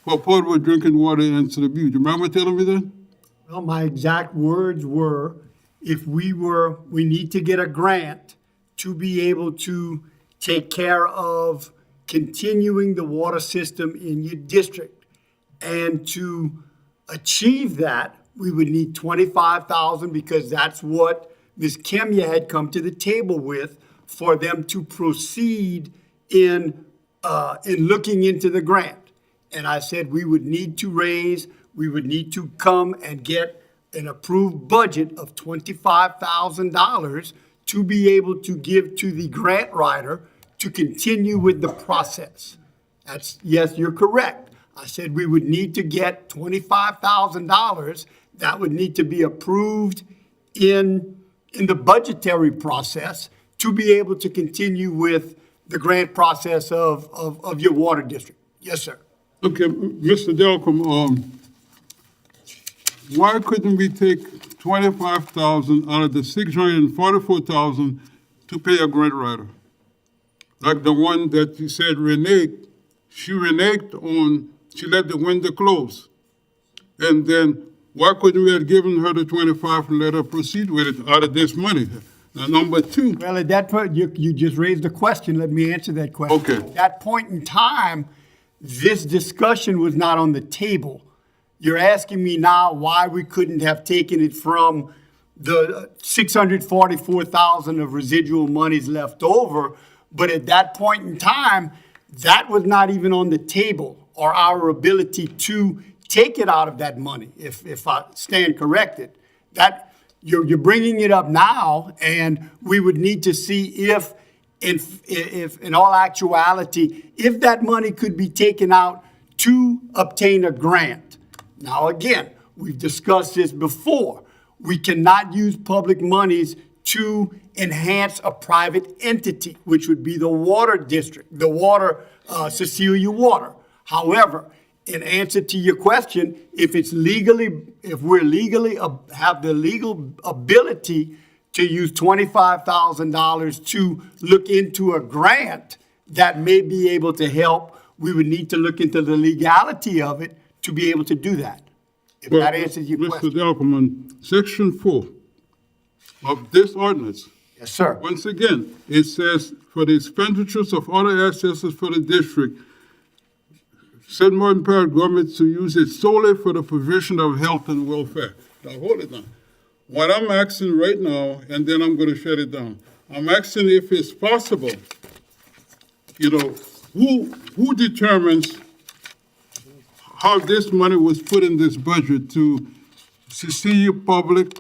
for portable drinking water in Cedar Butte. You remember telling me that? Well, my exact words were, we need to get a grant to be able to take care of continuing the water system in your district. And to achieve that, we would need 25,000 because that's what Ms. Kemia had come to the table with for them to proceed in looking into the grant. And I said we would need to come and get an approved budget of $25,000 to be able to give to the grant writer to continue with the process. Yes, you're correct. I said we would need to get $25,000 that would need to be approved in the budgetary process to be able to continue with the grant process of your water district. Yes, sir. Okay, Mr. Delcom, why couldn't we take 25,000 out of the 644,000 to pay a grant writer? Like the one that you said reneged, she let the window close. And then why couldn't we have given her the 25 and let her proceed with it out of this money? Now, number two. Well, at that point, you just raised a question. Let me answer that question. Okay. At that point in time, this discussion was not on the table. You're asking me now why we couldn't have taken it from the 644,000 of residual monies left over, but at that point in time, that was not even on the table, or our ability to take it out of that money, if I stand corrected. That you're bringing it up now, and we would need to see if in all actuality, if that money could be taken out to obtain a grant. Now, again, we've discussed this before. We cannot use public monies to enhance a private entity, which would be the water district, Cecilia Water. However, in answer to your question, if we're legally have the legal ability to use $25,000 to look into a grant that may be able to help, we would need to look into the legality of it to be able to do that. If that answers your question. Mr. Delcom, Section 4 of this ordinance. Yes, sir. Once again, it says, for the expenditures of other assessors for the district, St. Martin Parish government to use it solely for the provision of health and welfare. Now, hold it now. What I'm asking right now, and then I'm going to shut it down. I'm asking if it's possible, who determines how this money was put in this budget to Cecilia Public,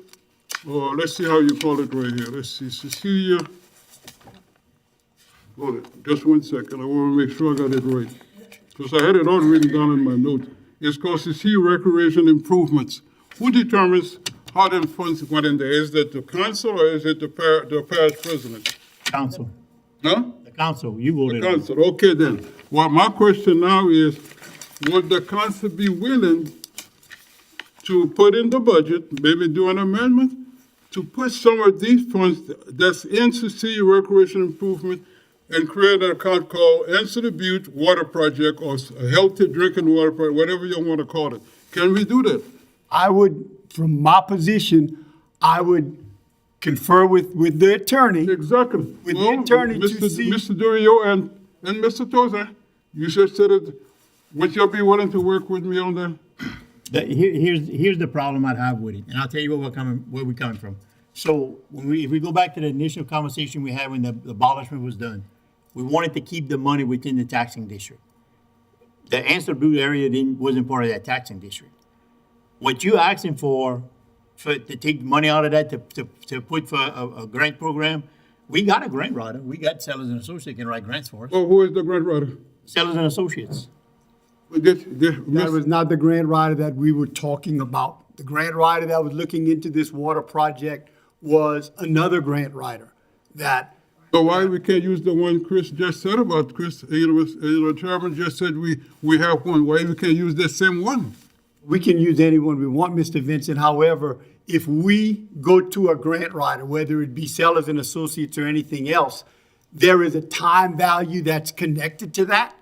or let's see how you call it right here. Let's see, Cecilia, hold it, just 1 second. I want to make sure I got it right. Because I had it all written down in my notes. It's called Cecilia Recreation Improvements. Who determines how them funds went in there? Is it the council or is it the parish president? Council. Huh? The council, you voted The on it. council, okay then. Well, my question now is, would the council be willing to put in the budget, maybe do an amendment, to put some of these funds that's in Cecilia Recreation Improvement and create an account called Cedar Butte Water Project or a Healthy Drinking Water Project, whatever you want to call it. Can we do that? I would, from my position, I would confer with the attorney. Exactly. With the attorney to see. Mr. Durio and Mr. Tozer, you just said it. Would you be willing to work with me on that? Here's the problem I'd have with it, and I'll tell you where we're coming from. So if we go back to the initial conversation we had when the abolishment was done, we wanted to keep the money within the taxing district. The Ansel Butte area wasn't part of that taxing district. What you're asking for to take money out of that to put for a grant program, we got a grant writer. We got Sellers and Associates can write grants for us. Oh, who is the grant writer? Sellers and Associates. That was not the grant writer that we were talking about. The grant writer that was looking into this water project was another grant writer that So why we can't use the one Chris just said about Chris, Chairman just said we have one, why we can't use that same one? We can use any one we want, Mr. Vincent. However, if we go to a grant writer, whether it be Sellers and Associates or anything else, there is a time value that's connected to that,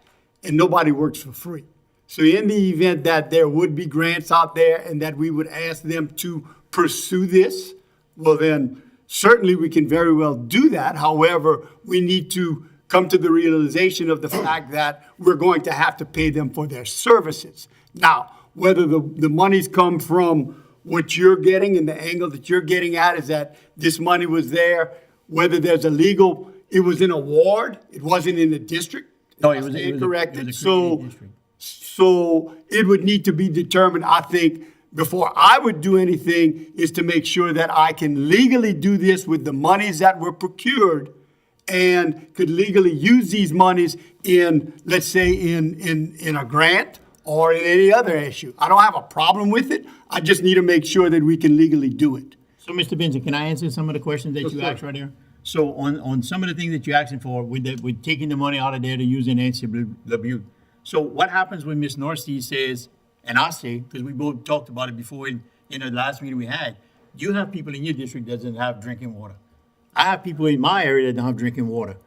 and nobody works for free. So in the event that there would be grants out there and that we would ask them to pursue this, well then, certainly we can very well do that. However, we need to come to the realization of the fact that we're going to have to pay them for their services. Now, whether the monies come from what you're getting and the angle that you're getting at is that this money was there, whether there's a legal, it was an award, it wasn't in the district. No, it was Incorrect. a So, created district. so it would need to be determined, I think, before I would do anything, is to make sure that I can legally do this with the monies that were procured and could legally use these monies in, let's say, in a grant or in any other issue. I don't have a problem with it. I just need to make sure that we can legally do it. So, Mr. Benson, can I answer some of the questions that Yes, you sir. asked right there? So on some of the things that you're asking for, with taking the money out of there to use in NCW. So what happens when Ms. Norsteed says, and I say, because we both talked about it before in the last meeting we had, you have people in your district that doesn't have drinking water. I have people in my area that don't have drinking water.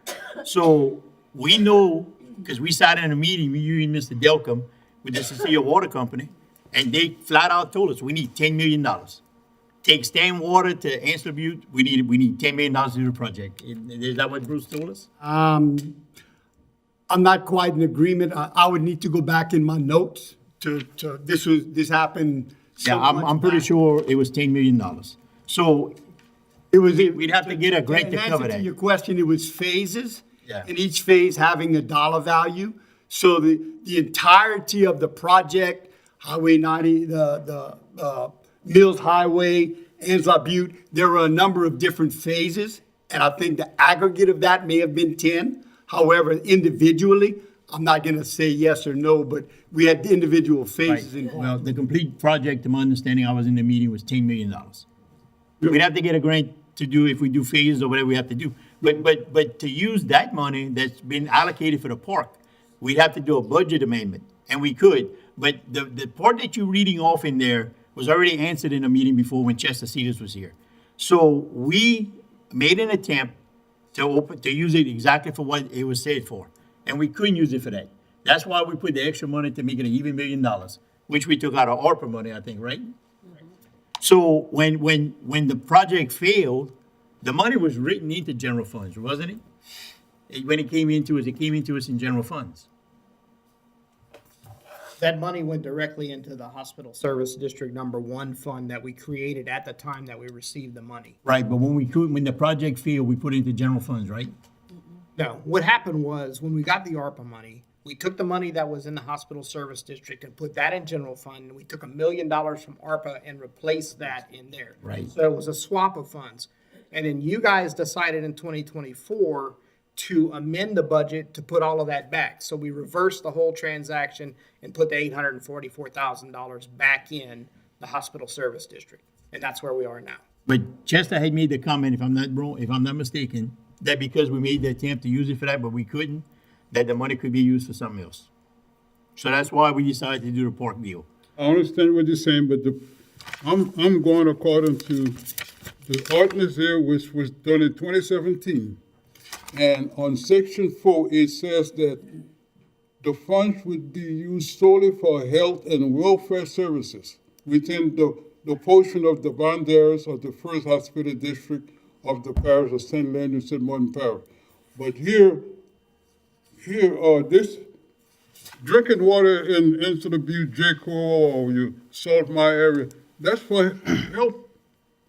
So we know, because we sat in a meeting, you and Mr. Delcom, with the Cecilia Water Company, and they flat out told us, we need $10 million. Take Stan Water to Ansel Butte, we need $10 million to do the project. Is that what Bruce told us? I'm not quite in agreement. I would need to go back in my notes to this happened. Yeah, I'm pretty sure it was $10 million. So It was. we'd have to get a grant to In cover answer to that. your question, it was phases. Yeah. And each phase having a dollar value. So the entirety of the project, Highway 90, the Mills Highway, Ansel Butte, there were a number of different phases. And I think the aggregate of that may have been 10. However, individually, I'm not going to say yes or no, but we had individual Right. phases involved. Well, the complete project, to my understanding, I was in the meeting, was $10 million. We'd have to get a grant to do, if we do phases or whatever we have to do. But to use that money that's been allocated for the park, we'd have to do a budget amendment, and we could. But the part that you're reading off in there was already answered in a meeting before when Chester Cedars was here. So we made an attempt to use it exactly for what it was said for, and we couldn't use it for that. That's why we put the extra money to make it an even $1 million, which we took out of ARPA money, I think, right? So when the project failed, the money was written into general funds, wasn't it? When it came into us in general funds. That money went directly into the Hospital Service District Number 1 fund that we created at the time that we received the money. Right, but when the project failed, we put it into general funds, right? No, what happened was, when we got the ARPA money, we took the money that was in the Hospital Service District and put that in general fund, and we took $1 million from ARPA and replaced that in there. Right. So it was a swap of funds. And then you guys decided in 2024 to amend the budget to put all of that back. So we reversed the whole transaction and put the $844,000 back in the Hospital Service District. And that's where we are now. But Chester had made the comment, if I'm not wrong, if I'm not mistaken, that because we made the attempt to use it for that, but we couldn't, that the money could be used for something else. So that's why we decided to do the park deal. I understand what you're saying, but I'm going according to the ordinance there, which was done in 2017. And on section 4, it says that the funds would be used solely for health and welfare services within the portion of the boundaries of the First Hospital District of the parish of St. Leonard and St. Martin Parish. But here, this drinking water in Ansel Butte, Jaco, or you Salt My area, that's for health.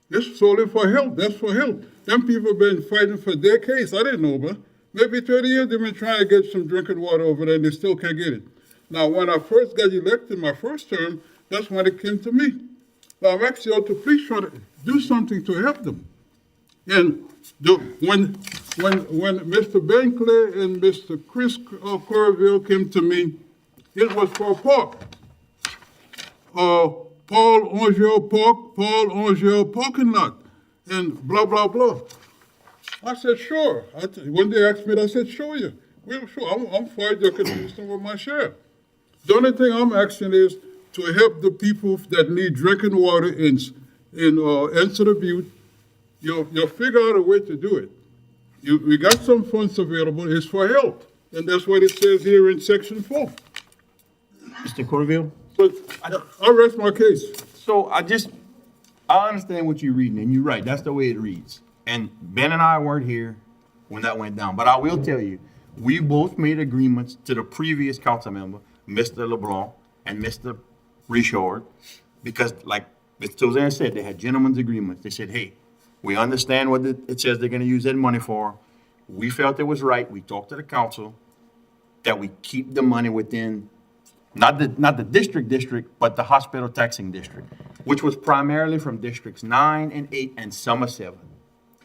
It's solely for health. That's for health. Them people been fighting for decades. I didn't know, but maybe 30 years they've been trying to get some drinking water over there, and they still can't get it. Now, when I first got elected, my first term, that's when it came to me. Now, I'm actually out to please try to do something to help them. And when Mr. Bankley and Mr. Chris Corville came to me, it was for a park. Paul Angel Park, Paul Angel parking lot, and blah, blah, blah. I said, sure. When they asked me, I said, sure you. Well, sure, I'm fine, you can do some of my share. The only thing I'm asking is to help the people that need drinking water in Ensign Butte. You'll figure out a way to do it. We got some funds available, it's for health. And that's what it says here in section 4. Mr. Corville? But I'll rest my case. So I understand what you're reading, and you're right, that's the way it reads. And Ben and I weren't here when that went down, but I will tell you, we both made agreements to the previous council member, Mr. LeBlanc and Mr. Richard, because like Ms. Suzanne said, they had gentlemen's agreements. They said, hey, we understand what it says they're gonna use that money for. We felt it was right, we talked to the council, that we keep the money within, not the district, but the hospital taxing district, which was primarily from districts 9 and 8 and some of 7,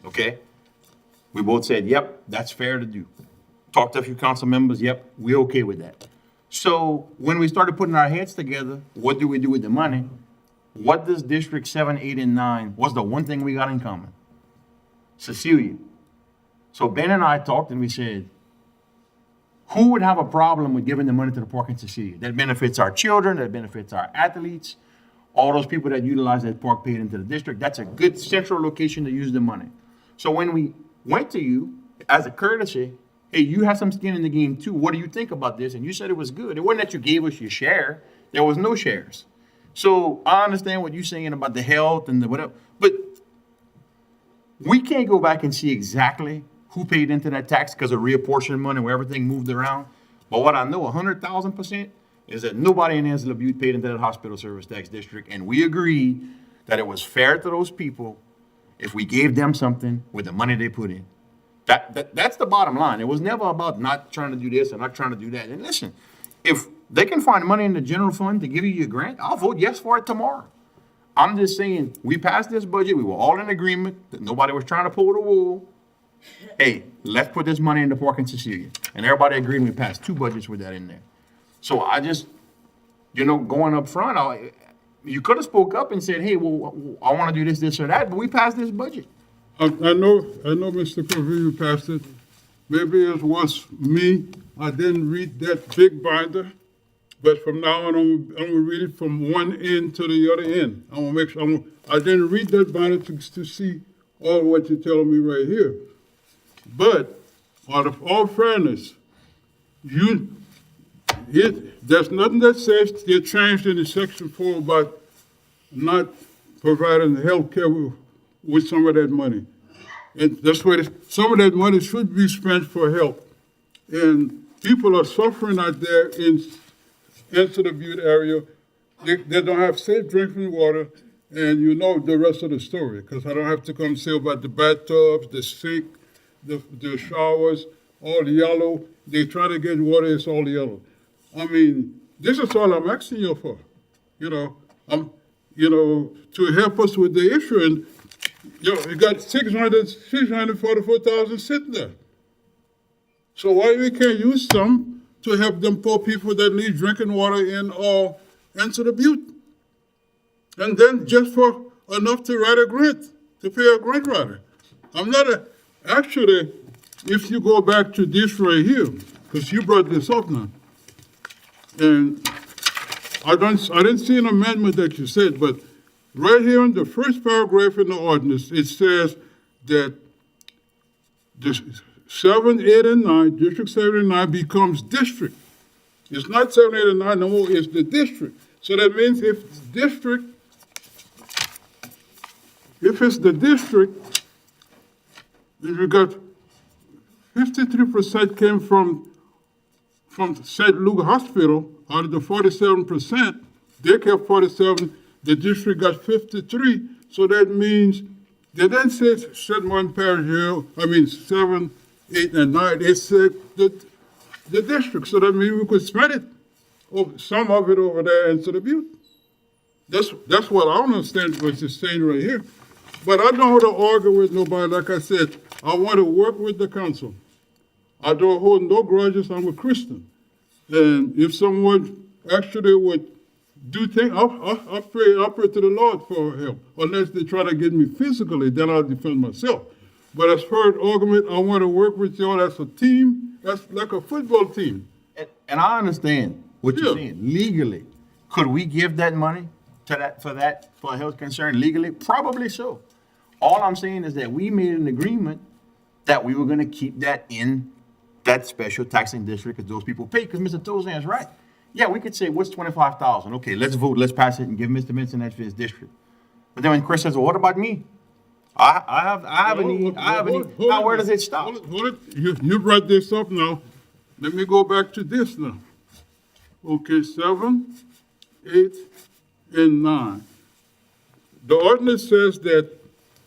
okay? We both said, yep, that's fair to do. Talked to a few council members, yep, we're okay with that. So when we started putting our heads together, what do we do with the money? What does District 7, 8, and 9, what's the one thing we got in common? Cecilia. So Ben and I talked and we said, who would have a problem with giving the money to the park in Cecilia? That benefits our children, that benefits our athletes, all those people that utilize that park paid into the district. That's a good central location to use the money. So when we went to you, as a courtesy, hey, you have some skin in the game too. What do you think about this? And you said it was good. It wasn't that you gave us your share. There was no shares. So I understand what you're saying about the health and the whatever, but we can't go back and see exactly who paid into that tax because of reapportionment money where everything moved around. But what I know 100,000% is that nobody in Ensign Butte paid into that hospital service tax district. And we agreed that it was fair to those people if we gave them something with the money they put in. That's the bottom line. It was never about not trying to do this and not trying to do that. And listen, if they can find money in the general fund to give you your grant, I'll vote yes for it tomorrow. I'm just saying, we passed this budget. We were all in agreement that nobody was trying to pull the wool. Hey, let's put this money in the park in Cecilia. And everybody agreed, and we passed 2 budgets with that in there. So I just, going up front, you could have spoke up and said, hey, well, I want to do this, or that, but we passed this budget. I know, Mr. Corville passed it. Maybe it was me. I didn't read that big binder. But from now on, I'm gonna read it from one end to the other end. I want to make sure, I didn't read that binder to see all what you're telling me right here. But out of all fairness, there's nothing that says they changed in the section 4 about not providing health care with some of that money. And that's why some of that money should be spent for help. And people are suffering out there in the Butte area. They don't have safe drinking water, and you know the rest of the story, because I don't have to come say about the bathtubs, the sink, the showers, all yellow. They try to get water, it's all yellow. I mean, this is all I'm asking you for. To help us with the issue. And you got 644,000 sitting there. So why we can't use some to help them poor people that need drinking water in Ensign Butte? And then just for enough to write a grant, to pay a grant writer. Actually, if you go back to this right here, because you brought this up now, and I didn't see an amendment that you said, but right here in the first paragraph in the ordinance, it says that the 7, 8, and 9, District 7 and 9 becomes district. It's not 7, 8, and 9 no more, it's the district. So that means if it's the district, then you got 53% came from St. Luke Hospital. Out of the 47%, they kept 47, the district got 53. So that means they didn't say St. Martin Parish here, 7, 8, and 9. They said the district. So that means we could spread it, some of it over there into the Butte. That's what I don't understand what you're saying right here. But I don't want to argue with nobody. Like I said, I want to work with the council. I don't hold no grudges. I'm a Christian. And if someone actually would do things, I'll pray to the Lord for help. Unless they try to get me physically, then I'll defend myself. But as far as argument, I want to work with y'all as a team. That's like a football team. And I understand what you're Yeah. saying. Legally, could we give that money to for a health concern legally? Probably so. All I'm saying is that we made an agreement that we were gonna keep that in that special taxing district that those people pay, because Mr. Tozan is right. Yeah, we could say, what's 25,000? Okay, let's vote, let's pass it and give Mr. Vincent that for his district. But then when Chris says, well, what about me? I have a need, now where does it stop? Hold it. You brought this up now. Let me go back to this now. Okay, 7, 8, and 9. The ordinance says that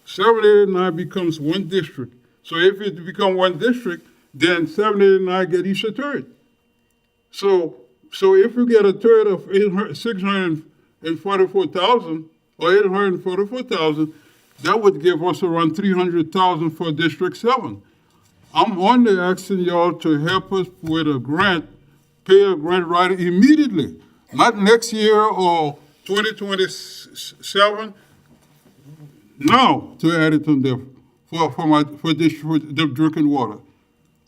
7, 8, and 9 becomes one district. So if it become one district, then 7, 8, and 9 get each a third. So if we get a third of 644,000 or 844,000, that would give us around 300,000 for District 7. I'm only asking y'all to help us with a grant, pay a grant writer immediately, not next year or 2027. Now to add it on there for the drinking water.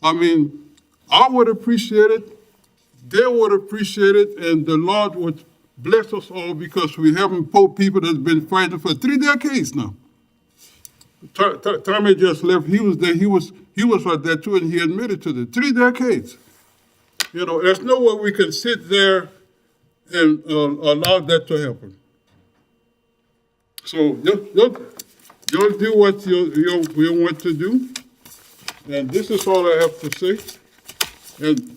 I mean, I would appreciate it. They would appreciate it, and the Lord would bless us all because we haven't poor people that's been fighting for 3 decades now. Tommy just left. He was there. He was right there too, and he admitted to it. 3 decades. You know, there's no way we can sit there and allow that to happen. So you'll do what you want to do, and this is all I have to say. And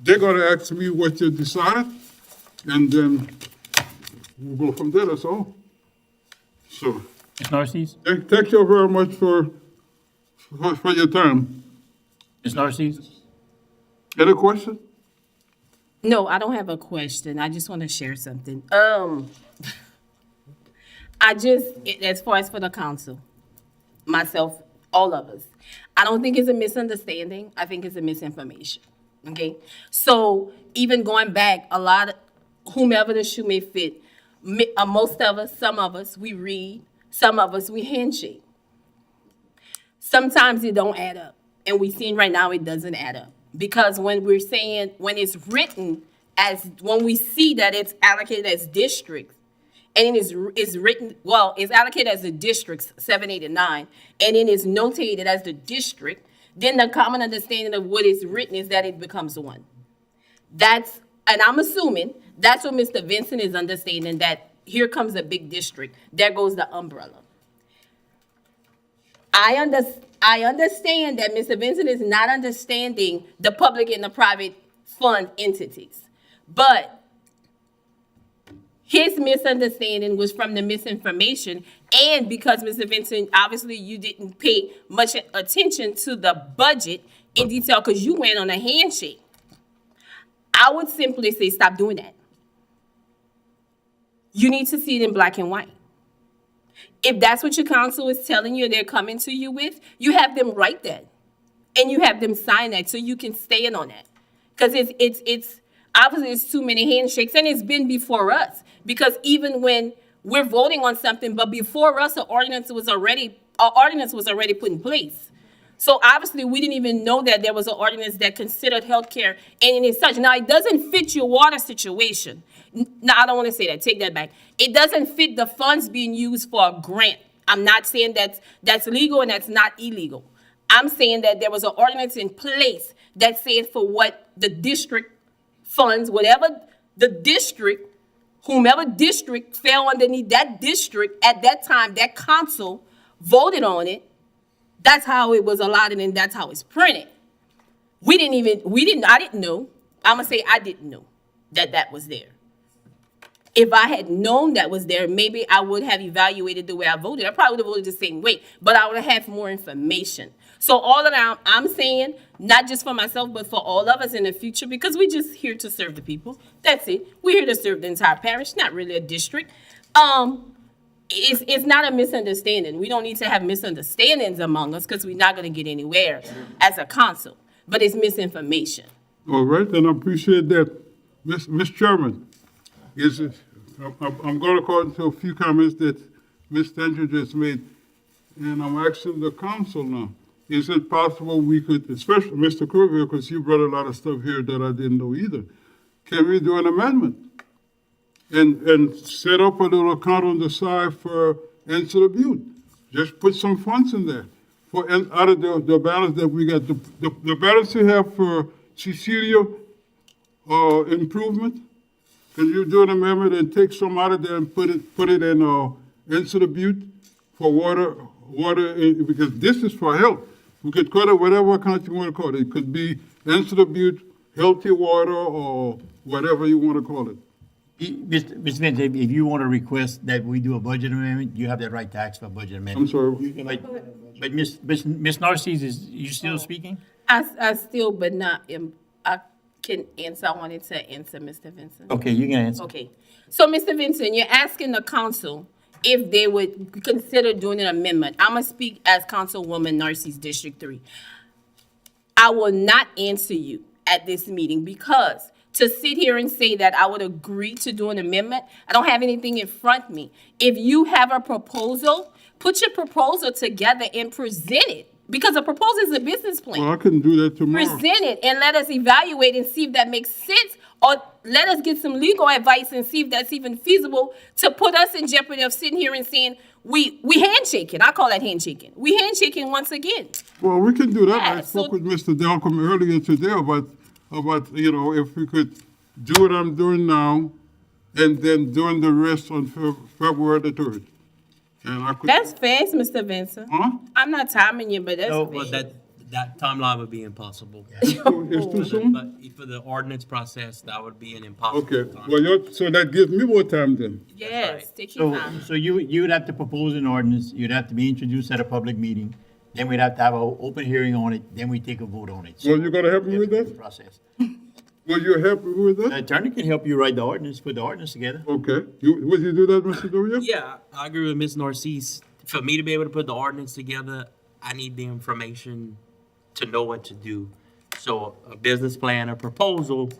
they're going to ask me what you decided, and then we'll go from there. That's all. So. Ms. Narcisse? Thank you very much for your time. Ms. Narcisse? Any question? No, I don't have a question. I just want to share something. As far as for the council, myself, all of us, I don't think it's a misunderstanding. I think it's a misinformation. Okay? So even going back, a lot of whomever the shoe may fit, most of us, some of us, we read, some of us, we handshake. Sometimes it don't add up. And we're seeing right now it doesn't add up. Because when we're saying, when it's written as, when we see that it's allocated as districts, and it is written, well, it's allocated as the districts, 7, 8, and 9, and it is notated as the district, then the common understanding of what is written is that it becomes one. That's, and I'm assuming, that's what Mr. Vincent is understanding, that here comes a big district, there goes the umbrella. I understand that Mr. Vincent is not understanding the public and the private fund entities, but his misunderstanding was from the misinformation, and because Mr. Vincent, obviously you didn't pay much attention to the budget in detail because you went on a handshake. I would simply say stop doing that. You need to see it in black and white. If that's what your council is telling you, they're coming to you with, you have them write that. And you have them sign that so you can stand on that. Because it's obviously it's too many handshakes, and it's been before us. Because even when we're voting on something, but before us, an ordinance was already put in place. So obviously we didn't even know that there was an ordinance that considered healthcare and it's such. Now it doesn't fit your water situation. No, I don't want to say that. Take that back. It doesn't fit the funds being used for a grant. I'm not saying that's legal and that's not illegal. I'm saying that there was an ordinance in place that said for what the district funds, whatever the district, whomever district fell underneath that district at that time, that council voted on it. That's how it was allotted and that's how it's printed. I didn't know. I'm going to say I didn't know that was there. If I had known that was there, maybe I would have evaluated the way I voted. I probably would have voted the same way, but I would have had more information. So all around, I'm saying, not just for myself, but for all of us in the future, because we're just here to serve the people. That's it. We're here to serve the entire parish, not really a district. It's not a misunderstanding. We don't need to have misunderstandings among us because we're not going to get anywhere as a council. But it's misinformation. All right, and I appreciate that. Ms. Chairman, I'm going to call into a few comments that Ms. Stencher just made. And I'm asking the council now, is it possible we could, especially Mr. Corville, because you brought a lot of stuff here that I didn't know either. Can we do an amendment? And set up a little account on the side for Ansel Butte? Just put some funds in there for, and out of the balance that we got, the balance you have for Cecilia, improvement. Can you do an amendment and take some out of there and put it in, Ansel Butte for water, because this is for health. We could call it whatever account you want to call it. It could be Ansel Butte, healthy water, or whatever you want to call it. Mr. Vince, if you want to request that we do a budget amendment, you have that right to ask for a budget I'm amendment. sorry. But Ms. Narcisse, is you still speaking? I still, but not, I can answer, I wanted to answer Mr. Vincent. Okay, you can answer. Okay, so Mr. Vincent, you're asking the council if they would consider doing an amendment. I'm gonna speak as Councilwoman Narcisse, District 3. I will not answer you at this meeting because to sit here and say that I would agree to do an amendment, I don't have anything in front of me. If you have a proposal, put your proposal together and present it. Because a proposal is a business plan. Well, I can do that tomorrow. Present it and let us evaluate and see if that makes sense, or let us get some legal advice and see if that's even feasible to put us in jeopardy of sitting here and saying, we handshaking. I call that handshaking. We handshaking once again. Well, we can do that. Yeah, I so- spoke with Mr. Delcom earlier today about, if we could do what I'm doing now and then doing the rest on February the 3rd. And I could. That's fast, Mr. Vincent. Huh? I'm not timing you, but that's No, fast. but that timeline would be impossible. It's too soon? But for the ordinance process, that would be an impossible Okay, time. well, so that gives me more time then. Yes, take your So, time. so you would have to propose an ordinance, you'd have to be introduced at a public meeting, then we'd have to have an open hearing on it, then we take a vote on it. Well, you gonna help me with that? Process. Will you help me with The that? attorney can help you write the ordinance, put the ordinance together. Okay, would you do that, Mr. Doria? Yeah, I agree with Ms. Narcisse. For me to be able to put the ordinance together, I need the information to know what to do. So a business plan, a proposal,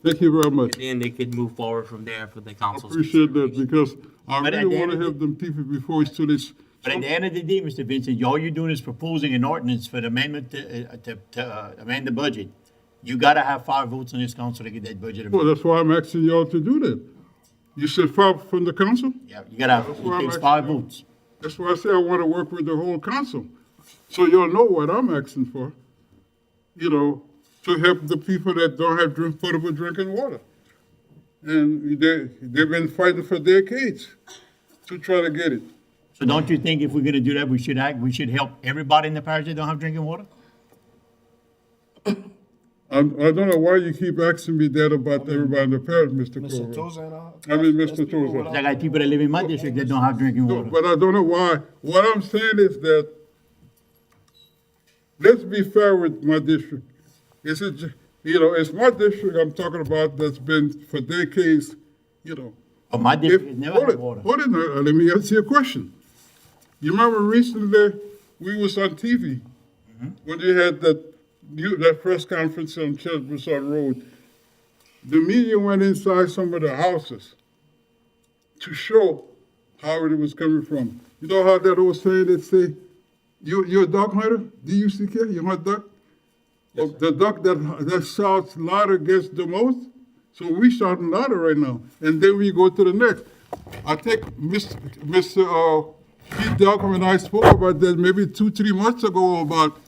Thank you very much. then they could move forward from there for the I council's. appreciate that because I But at really the want end to of have them people before it's too late. But at the end of the day, Mr. Vincent, all you're doing is proposing an ordinance for the amendment to amend the budget. You gotta have 5 votes on this council to get that budget Well, amended. that's why I'm asking y'all to do that. You said 5 from the council? Yeah, you gotta, That's why it I'm takes asking 5 you. votes. That's why I say I want to work with the whole council. So y'all know what I'm asking for, to help the people that don't have potable drinking water. And they've been fighting for decades to try to get it. So don't you think if we're gonna do that, we should help everybody in the parish that don't have drinking water? I don't know why you keep asking me that about everybody in the parish, Mr. Corver. Mr. Tozer. I got people that live in my district that don't have drinking No, water. but I don't know why. What I'm saying is that, let's be fair with my district. It's my district I'm talking about that's been for decades, But my district has never Hold had it, water. hold it now. Let me answer your question. You remember recently, we was on TV when you had that press conference on Chesbrough Road. The media went inside some of the houses to show how it was coming from. You know how that old saying that say, you're a duck hunter, D-U-C-K, you hunt duck? Yes, the duck that shouts louder gets the most. So we shouting louder right now. And then we go to the next. I think Mr. Pete Delcom and I spoke about that maybe 2-3 months ago about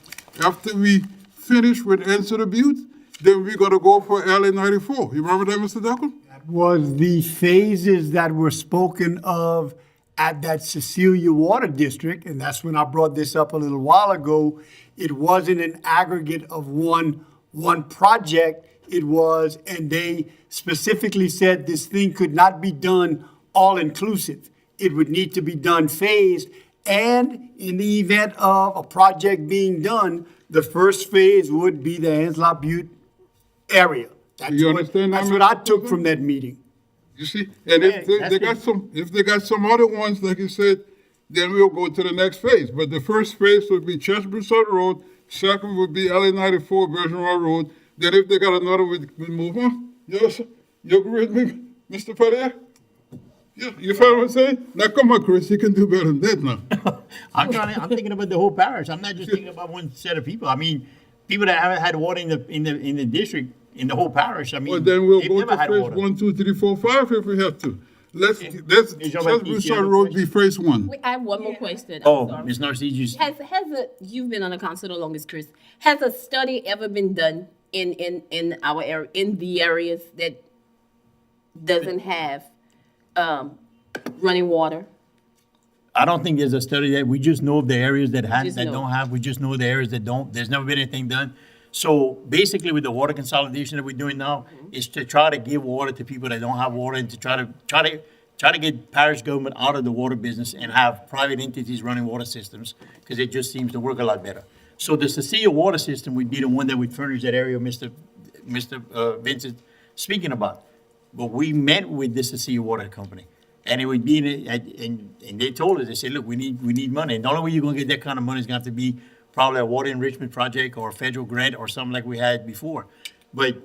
after we finish with Ansel Butte, then we're gonna go for LA 94. You remember that, Mr. Delcom? Was the phases that were spoken of at that Cecilia Water District, and that's when I brought this up a little while ago. It wasn't an aggregate of one project. It was, and they specifically said this thing could not be done all-inclusive. It would need to be done phased, and in the event of a project being done, the first phase would be the Ansel Butte area. You understand that, That's what Mr. I took President? from that meeting. You see? And if they got some other ones, like you said, then we'll go to the next phase. But the first phase would be Chesbrough Road, second would be LA 94, Bergeron Road. Then if they got another, we move on. You agree with me, Mr. Parish? You follow what I'm saying? Now come on, Chris, you can do better than that now. I'm thinking about the whole parish. I'm not just thinking about one set of people. I mean, people that haven't had water in the district, in the whole parish. I mean, Well, then we'll they've go never to had phase water. 1, 2, 3, 4, 5 if we have to. Let's Jean-Baptiste, you Broussard have a Road be phase 1. Wait, I have one more question. I'm Oh, sorry. Ms. Narcisse, You've been on the council the longest, Chris. Has a study ever been done in our area, in the areas that doesn't have running water? I don't think there's a study that, we just know of the areas that just know. don't have, we just know the areas that don't. There's never been anything done. So basically with the water consolidation that we're doing now, is to try to give water to people that don't have water and to try to get parish government out of the water business and have private entities running water systems, because it just seems to work a lot better. So the Cecilia water system would be the one that would furnish that area Mr. Vincent speaking about. But we met with the Cecilia Water Company. And it would be, and they told us, they said, look, we need money. And the only way you're gonna get that kind of money is gonna have to be probably a water enrichment project or a federal grant or something like we had before. But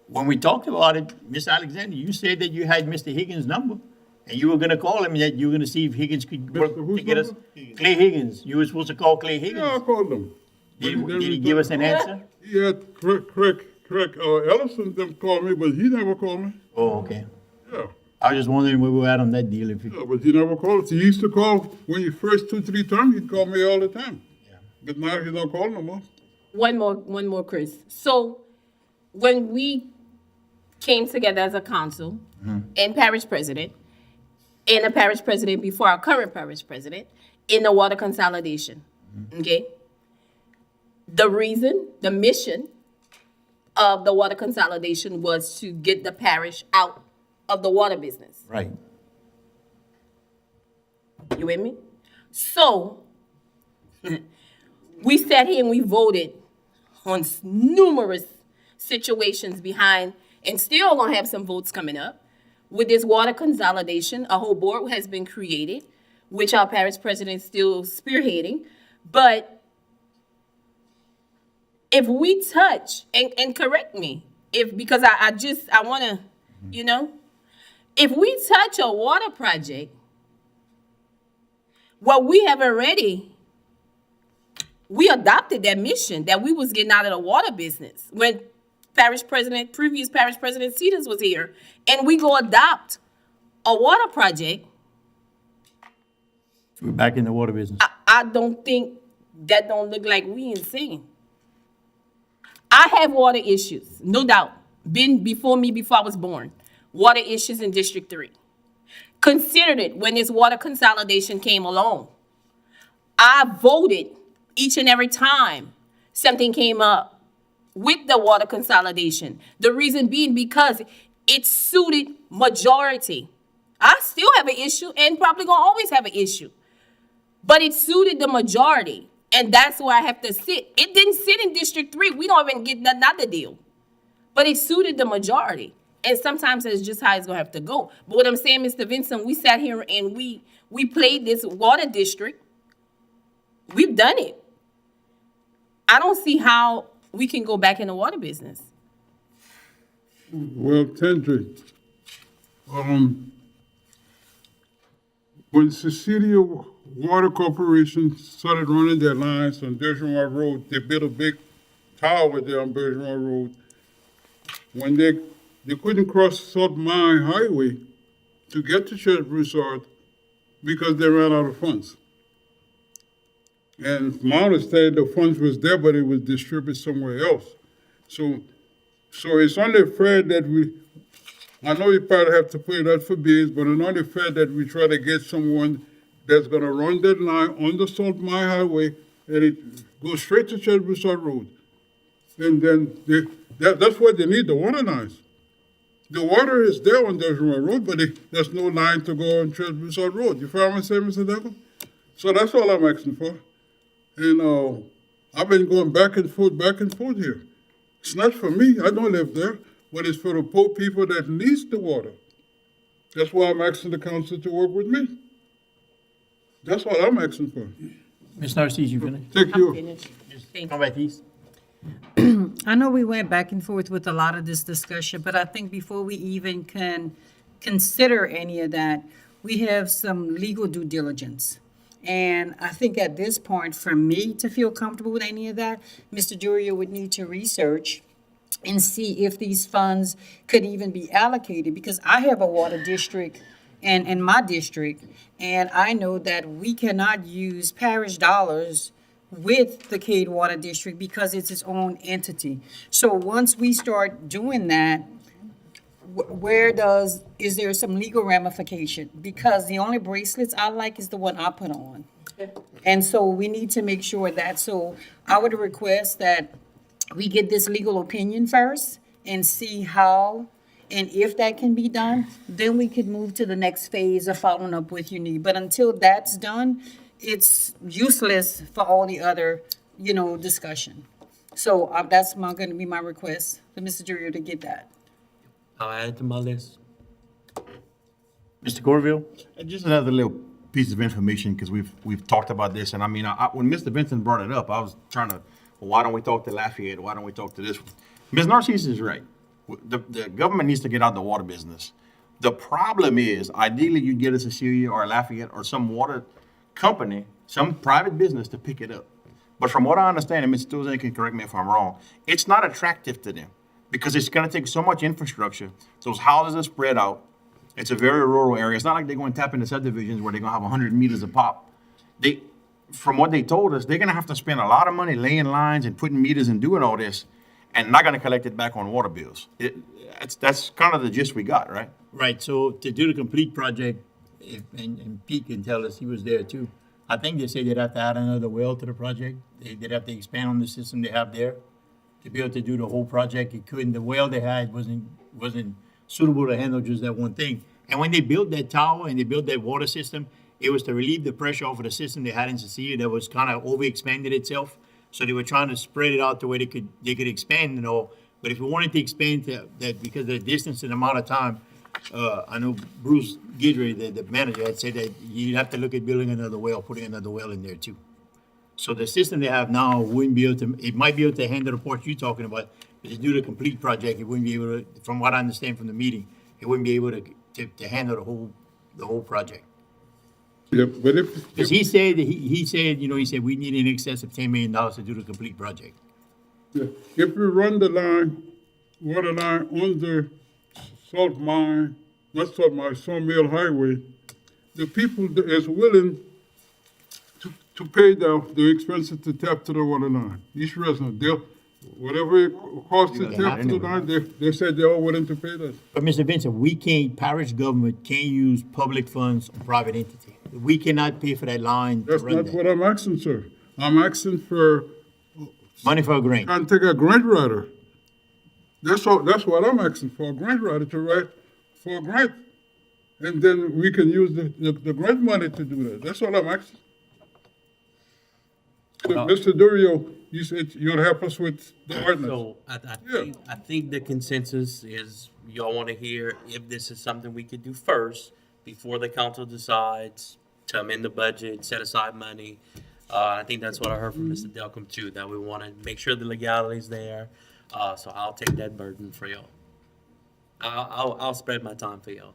when we talked about it, Ms. Alexander, you said that you had Mr. Higgins' number. And you were gonna call him, and that you were gonna see if Higgins could work Mr. whose to get us. number? Clay Higgins. You were supposed to call Clay Yeah, I Higgins. called them. Did he give us an answer? Yeah, correct. Ellison them called me, but he never called me. Oh, okay. Yeah. I was just wondering where we were at on that deal. If you, Yeah, but he never called. He used to call when he first 2-3 times. He'd call me all the time. But now he don't call no more. One more, Chris. So when we came together as a council and parish president, and a parish president before our current parish president, in the water consolidation, okay? The mission of the water consolidation was to get the parish out of the water business. right. You with me? So, we sat here and we voted on numerous situations behind, and still gonna have some votes coming up. With this water consolidation, a whole board has been created, which our parish president is still spearheading. But if we touch, and correct me, because I wanna, if we touch a water project, well, we adopted that mission that we was getting out of the water business when previous parish president Cedars was here, and we go adopt a water project. We're back in the water business. I don't think that don't look like we insane. I have water issues, no doubt. Been before I was born. Water issues in District 3. Considered it when this water consolidation came along. I voted each and every time something came up with the water consolidation. The reason being because it suited majority. I still have an issue and probably gonna always have an issue. But it suited the majority. And that's where I have to sit. It didn't sit in District 3. We don't even get another deal. But it suited the majority. And sometimes that's just how it's gonna have to go. But what I'm saying, Mr. Vincent, we sat here and we played this water district. We've done it. I don't see how we can go back in the water business. Well, Tendry, when Cecilia Water Corporation started running their lines on Bergeron Road, they built a big tower there on Bergeron Road. When they couldn't cross Salt Mine Highway to get to Church Broussard because they ran out of funds. And from my understanding, the funds was there, but it was distributed somewhere else. So it's only fair that I know you probably have to put it out for bids, but it's only fair that we try to get someone that's gonna run that line on the Salt Mine Highway, and it goes straight to Church Broussard Road. And then that's what they need, the water lines. The water is there on Bergeron Road, but there's no line to go on Church Broussard Road. You follow what I'm saying, Mr. Decker? So that's all I'm asking for. And I've been going back and forth here. It's not for me, I don't live there, but it's for the poor people that needs the water. That's why I'm asking the council to work with me. That's what I'm asking for. Ms. Narcisse, you finished? Thank you. Finished. Thank Come back east. I know we went back and forth with a lot of this discussion, but I think before we even can consider any of that, we have some legal due diligence. And I think at this point, for me to feel comfortable with any of that, Mr. Durio would need to research and see if these funds could even be allocated, because I have a water district in my district, and I know that we cannot use parish dollars with the Cade Water District because it's its own entity. So once we start doing that, is there some legal ramification? Because the only bracelets I like is the one I put on. And so we need to make sure that, so I would request that we get this legal opinion first and see how and if that can be done, then we could move to the next phase of following up with UNI. But until that's done, it's useless for all the other, discussion. So that's going to be my request for Mr. Durio to get that. I'll add it to my list. Mr. Corville? Just another little piece of information, because we've talked about this, and I mean, when Mr. Vincent brought it up, I was trying to, well, why don't we talk to Lafayette? Why don't we talk to this one? Ms. Narcisse is right. The government needs to get out the water business. The problem is, ideally, you'd get a Cecilia or a Lafayette or some water company, some private business to pick it up. But from what I understand, and Ms. Stuzan can correct me if I'm wrong, it's not attractive to them because it's going to take so much infrastructure. Those houses are spread out. It's a very rural area. It's not like they're going to tap into subdivisions where they're going to have 100 meters of pop. From what they told us, they're going to have to spend a lot of money laying lines and putting meters and doing all this, and not going to collect it back on water bills. That's kind of the gist we got, right? Right, so to do the complete project, and Pete can tell us, he was there too. I think they said they'd have to add another well to the project. They'd have to expand on the system they have there to be able to do the whole project. It couldn't, the well they had wasn't suitable to handle just that one thing. And when they built that tower and they built that water system, it was to relieve the pressure off of the system they had in Cecilia that was kind of overexpanded itself. So they were trying to spread it out to where they could expand and all. But if we wanted to expand that because of the distance and amount of time, I know Bruce Guidry, the manager, had said that you'd have to look at building another well, putting another well in there too. So the system they have now wouldn't be able to, it might be able to handle the part you're talking about, but to do the complete project, it wouldn't be able to, from what I understand from the meeting, it wouldn't be able to handle the whole project. Yeah, but if. Because he said, he said we need in excess of $10 million to do the complete project. Yeah, if we run the water line under Sawmill Highway, the people that is willing to pay the expenses to tap to the water line. Each resident, whatever it costs to tap to the line, they said they're all willing to pay that. But Mr. Vincent, parish government can't use public funds on private entity. We cannot pay for that line to That's run not that. what I'm asking, sir. I'm asking for. Money for a grant. Can't take a grant writer. That's what I'm asking for, a grant writer to write for a grant. And then we can use the grant money to do that. That's all I'm asking. So, Mr. Durio, you said you'll help us with the ordinance. So I think the consensus is y'all want to hear if this is something we could do first before the council decides to amend the budget, set aside money. I think that's what I heard from Mr. Delcom too, that we want to make sure the legality's there. So I'll take that burden for y'all. I'll spread my time for y'all.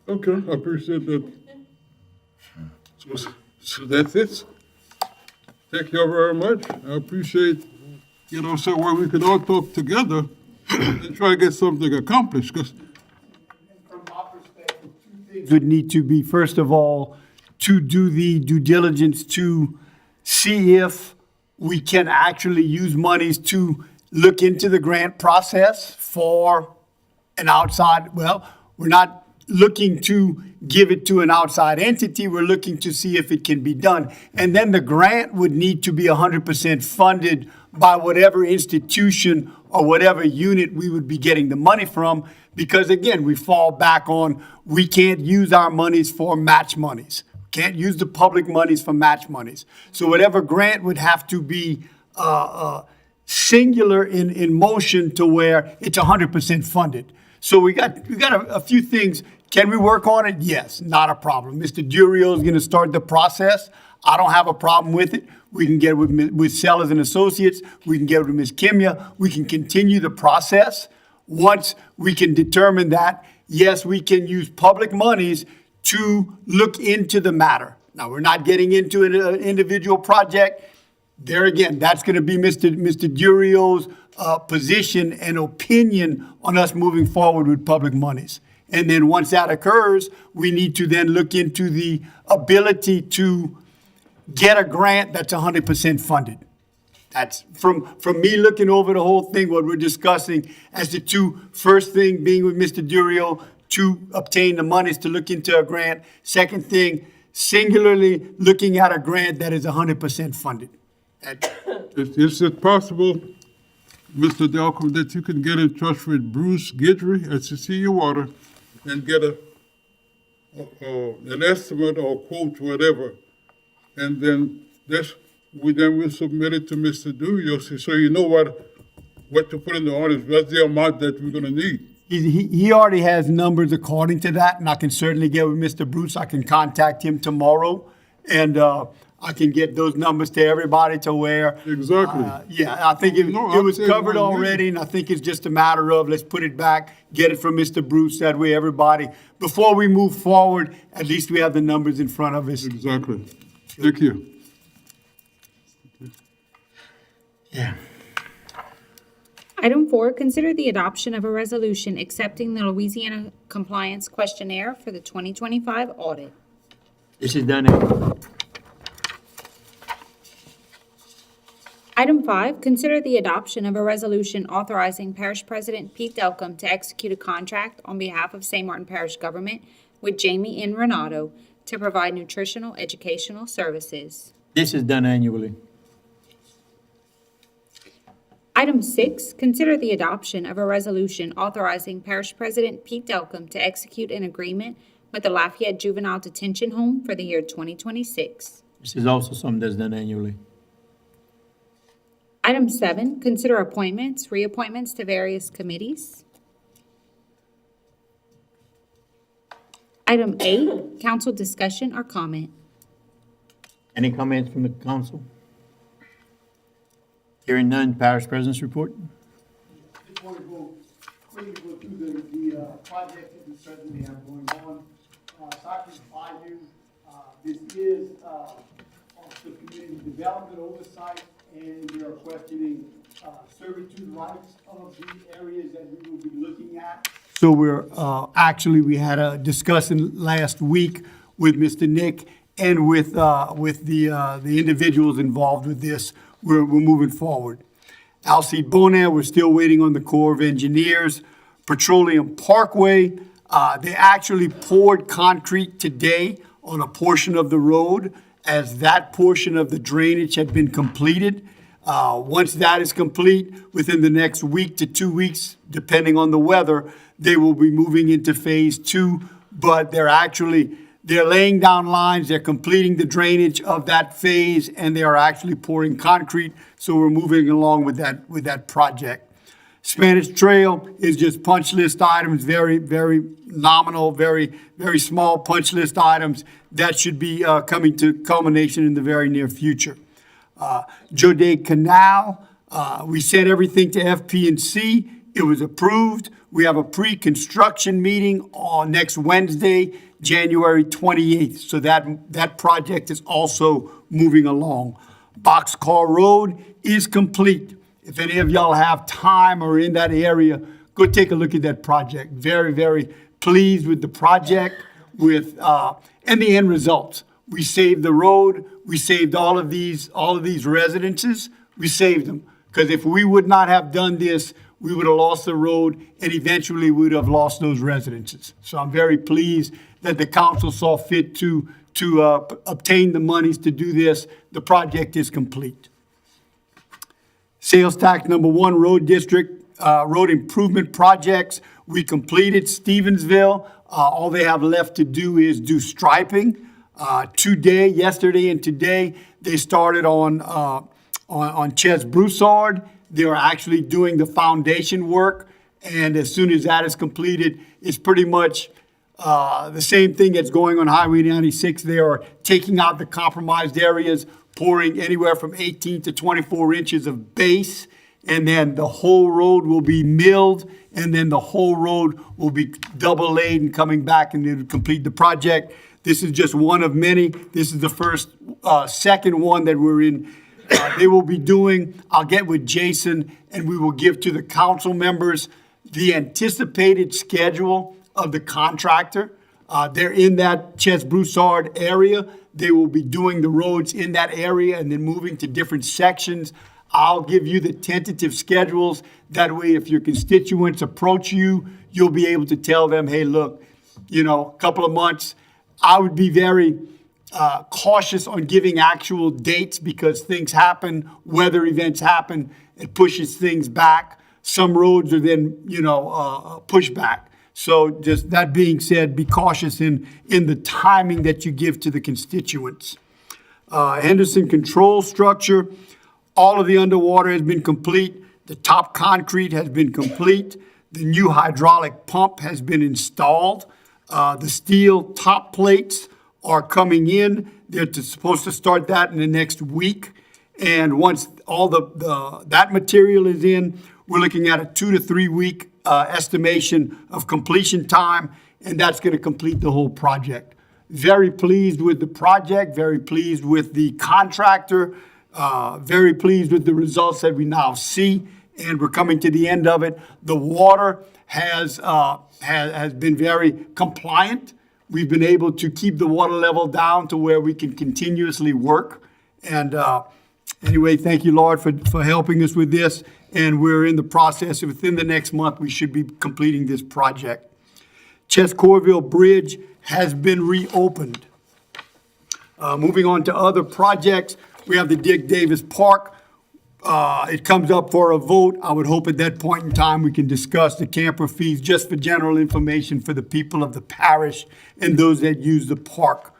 Okay, I appreciate that. So that's it. Thank you very much. I appreciate, so where we can all talk together and try to get something accomplished, because From my perspective, two things would need to be, first of all, to do the due diligence to see if we can actually use monies to look into the grant process for an outside, well, we're not looking to give it to an outside entity, we're looking to see if it can be done. And then the grant would need to be 100% funded by whatever institution or whatever unit we would be getting the money from, because again, we fall back on, we can't use our monies for match monies. Can't use the public monies for match monies. So whatever grant would have to be singular in motion to where it's 100% funded. So we got a few things. Can we work on it? Yes, not a problem. Mr. Durio is going to start the process. I don't have a problem with it. We can get with Sellers and Associates. We can get with Ms. Kimya. We can continue the process. Once we can determine that, yes, we can use public monies to look into the matter. Now, we're not getting into an individual project. There again, that's going to be Mr. Durio's position and opinion on us moving forward with public monies. And then once that occurs, we need to then look into the ability to get a grant that's 100% funded. That's from me looking over the whole thing, what we're discussing as the two, first thing being with Mr. Durio to obtain the monies to look into a grant. Second thing, singularly looking at a grant that is 100% funded. Is it possible, Mr. Delcom, that you can get in touch with Bruce Guidry at Cecilia Water and get an estimate or quote, whatever, and then we will submit it to Mr. Durio, so you know what to put in the orders. That's the amount that we're gonna need. He already has numbers according to that, and I can certainly get with Mr. Bruce. I can contact him tomorrow, and I can get those numbers to everybody to where. Exactly. Yeah, I think it was covered already, and I think it's just a matter of, let's put it back, get it from Mr. Bruce, that way everybody, before we move forward, at least we have the numbers in front of us. Exactly. Thank you. Yeah. Item 4, consider the adoption of a resolution accepting the Louisiana Compliance Questionnaire for the 2025 audit. This is done annually. Item 5, consider the adoption of a resolution authorizing Parish President Pete Delcom to execute a contract on behalf of St. Martin Parish government with Jamie N. Renato to provide nutritional educational services. This is done annually. Item 6, consider the adoption of a resolution authorizing Parish President Pete Delcom to execute an agreement with the Lafayette Juvenile Detention Home for the year 2026. This is also something that's done annually. Item 7, consider appointments, reappointments to various committees. Item 8, council discussion or comment. Any comments from the council? Hearing none, Parish President's report. Just want to quickly go through the project that we certainly have going on. So I can provide you, this is the community development oversight, and we are questioning servitude rights of the areas that we will be looking at. So we had a discussion last week with Mr. Nick and with the individuals involved with this. We're moving forward. Alcide Bonin, we're still waiting on the Corps of Engineers. Petroleum Parkway, they actually poured concrete today on a portion of the road as that portion of the drainage had been completed. Once that is complete, within the next week to 2 weeks, depending on the weather, they will be moving into phase 2, but they're laying down lines, they're completing the drainage of that phase, and they are actually pouring concrete, so we're moving along with that project. Spanish Trail is just punch list items, very, very nominal, very, very small punch list items that should be coming to culmination in the very near future. Jodé Canal, we sent everything to FP&C. It was approved. We have a pre-construction meeting on next Wednesday, January 28th. So that project is also moving along. Boxcar Road is complete. If any of y'all have time or in that area, go take a look at that project. Very, very pleased with the project, and the end results. We saved the road. We saved all of these residences. We saved them. Because if we would not have done this, we would have lost the road, and eventually we would have lost those residences. So I'm very pleased that the council saw fit to obtain the monies to do this. The project is complete. Sales tax number 1, road district, road improvement projects. We completed Stevensville. All they have left to do is do striping. Yesterday and today, they started on Ches Broussard. They are actually doing the foundation work. And as soon as that is completed, it's pretty much the same thing that's going on Highway 96. They are taking out the compromised areas, pouring anywhere from 18 to 24 inches of base, and then the whole road will be milled, and then the whole road will be double laid and coming back, and it'll complete the project. This is just one of many. This is the second one that we're in. They will be doing, I'll get with Jason, and we will give to the council members the anticipated schedule of the contractor. They're in that Ches Broussard area. They will be doing the roads in that area and then moving to different sections. I'll give you the tentative schedules. That way, if your constituents approach you, you'll be able to tell them, hey, look, a couple of months. I would be very cautious on giving actual dates because things happen, weather events happen, it pushes things back. Some roads are then, pushed back. So just that being said, be cautious in the timing that you give to the constituents. Henderson control structure, all of the underwater has been complete. The top concrete has been complete. The new hydraulic pump has been installed. The steel top plates are coming in. They're supposed to start that in the next week. And once all that material is in, we're looking at a 2 to 3 week estimation of completion time, and that's going to complete the whole project. Very pleased with the project, very pleased with the contractor, very pleased with the results that we now see, and we're coming to the end of it. The water has been very compliant. We've been able to keep the water level down to where we can continuously work. And anyway, thank you, Lord, for helping us with this. And we're in the process. Within the next month, we should be completing this project. Chescorville Bridge has been reopened. Moving on to other projects, we have the Dick Davis Park. It comes up for a vote. I would hope at that point in time we can discuss the camper fees just for general information for the people of the parish and those that use the park.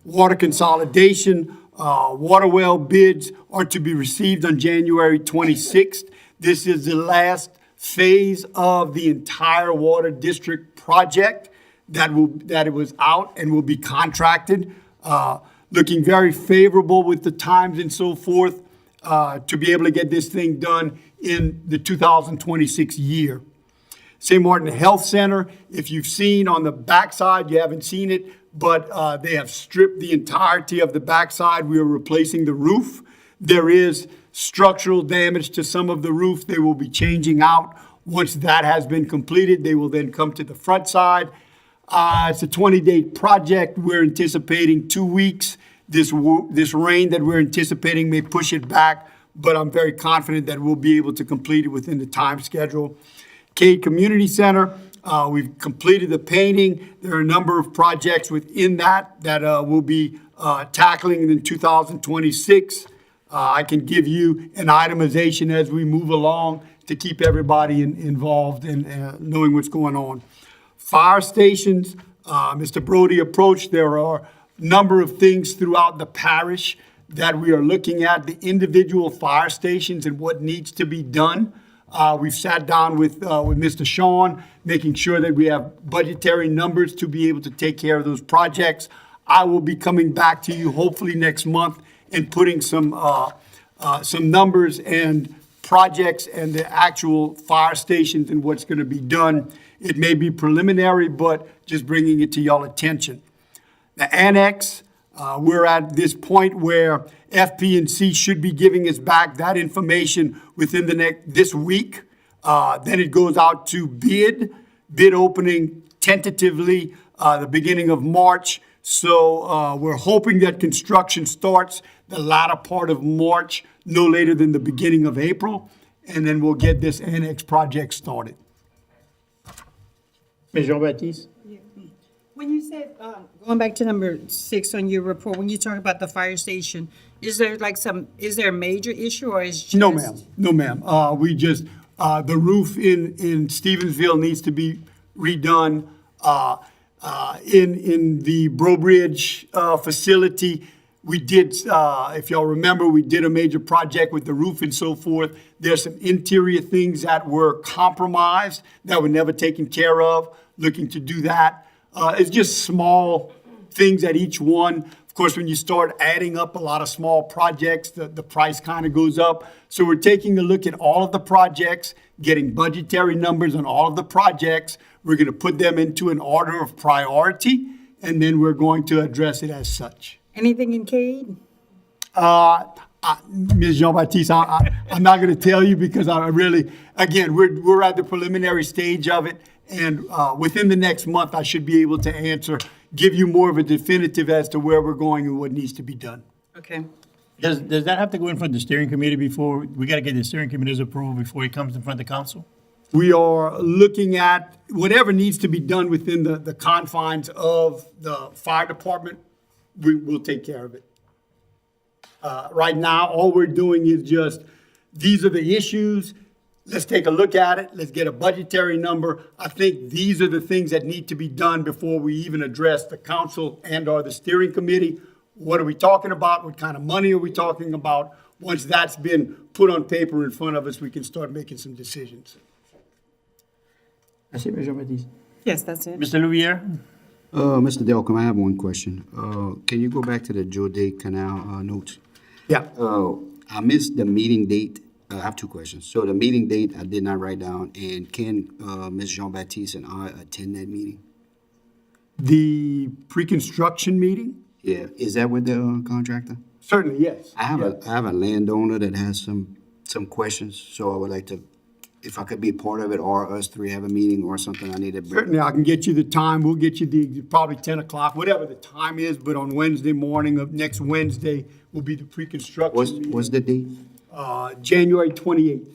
Water consolidation, water well bids are to be received on January 26th. This is the last phase of the entire water district project that it was out and will be contracted. Looking very favorable with the times and so forth to be able to get this thing done in the 2026 year. St. Martin Health Center, if you've seen on the backside, you haven't seen it, but they have stripped the entirety of the backside. We are replacing the roof. There is structural damage to some of the roof. They will be changing out. Once that has been completed, they will then come to the front side. It's a 20-day project. We're anticipating 2 weeks. This rain that we're anticipating may push it back, but I'm very confident that we'll be able to complete it within the time schedule. Cade Community Center, we've completed the painting. There are a number of projects within that we'll be tackling in 2026. I can give you an itemization as we move along to keep everybody involved and knowing what's going on. Fire stations, Mr. Brody approached. There are a number of things throughout the parish that we are looking at, the individual fire stations and what needs to be done. We've sat down with Mr. Sean, making sure that we have budgetary numbers to be able to take care of those projects. I will be coming back to you hopefully next month and putting some numbers and projects and the actual fire stations and what's going to be done. It may be preliminary, but just bringing it to y'all attention. The annex, we're at this point where FP&C should be giving us back that information within this week. Then it goes out to bid opening tentatively the beginning of March. So we're hoping that construction starts the latter part of March, no later than the beginning of April, and then we'll get this annex project started. Ms. Jean-Baptiste? When you said, going back to number 6 on your report, when you talk about the fire station, is there a major issue or is just? No, ma'am. No, ma'am. We just, the roof in Stevensville needs to be redone. In the Brobridge facility, we did, if y'all remember, we did a major project with the roof and so forth. There's some interior things that were compromised that were never taken care of, looking to do that. It's just small things at each one. Of course, when you start adding up a lot of small projects, the price kind of goes up. So we're taking a look at all of the projects, getting budgetary numbers on all of the projects. We're going to put them into an order of priority, and then we're going to address it as such. Anything in Cade? Ms. Jean-Baptiste, I'm not going to tell you because I really, again, we're at the preliminary stage of it. And within the next month, I should be able to answer, give you more of a definitive as to where we're going and what needs to be done. Okay. Does that have to go in front of the steering committee before, we got to get the steering committee's approval before it comes in front of the council? We are looking at whatever needs to be done within the confines of the fire department. We will take care of it. Right now, all we're doing is just, these are the issues. Let's take a look at it. Let's get a budgetary number. I think these are the things that need to be done before we even address the council and/or the steering committee. What are we talking about? What kind of money are we talking about? Once that's been put on paper in front of us, we can start making some decisions. That's it, Mr. Jean-Baptiste. Yes, that's it. Mr. Louvier? Mr. Delcom, I have one question. Can you go back to the Jode Canal notes? Yeah. I missed the meeting date. I have two questions. So the meeting date, I did not write down, and can Ms. Jean-Baptiste and I attend that meeting? The pre-construction meeting? Yeah, is that with the contractor? Certainly, yes. I have a landowner that has some questions, so I would like to, if I could be a part of it, or us three have a meeting or something, I need to bring. Certainly, I can get you the time. We'll get you probably 10 o'clock, whatever the time is, but on Wednesday morning of next Wednesday will be the pre-construction meeting. What's the date? January 28th.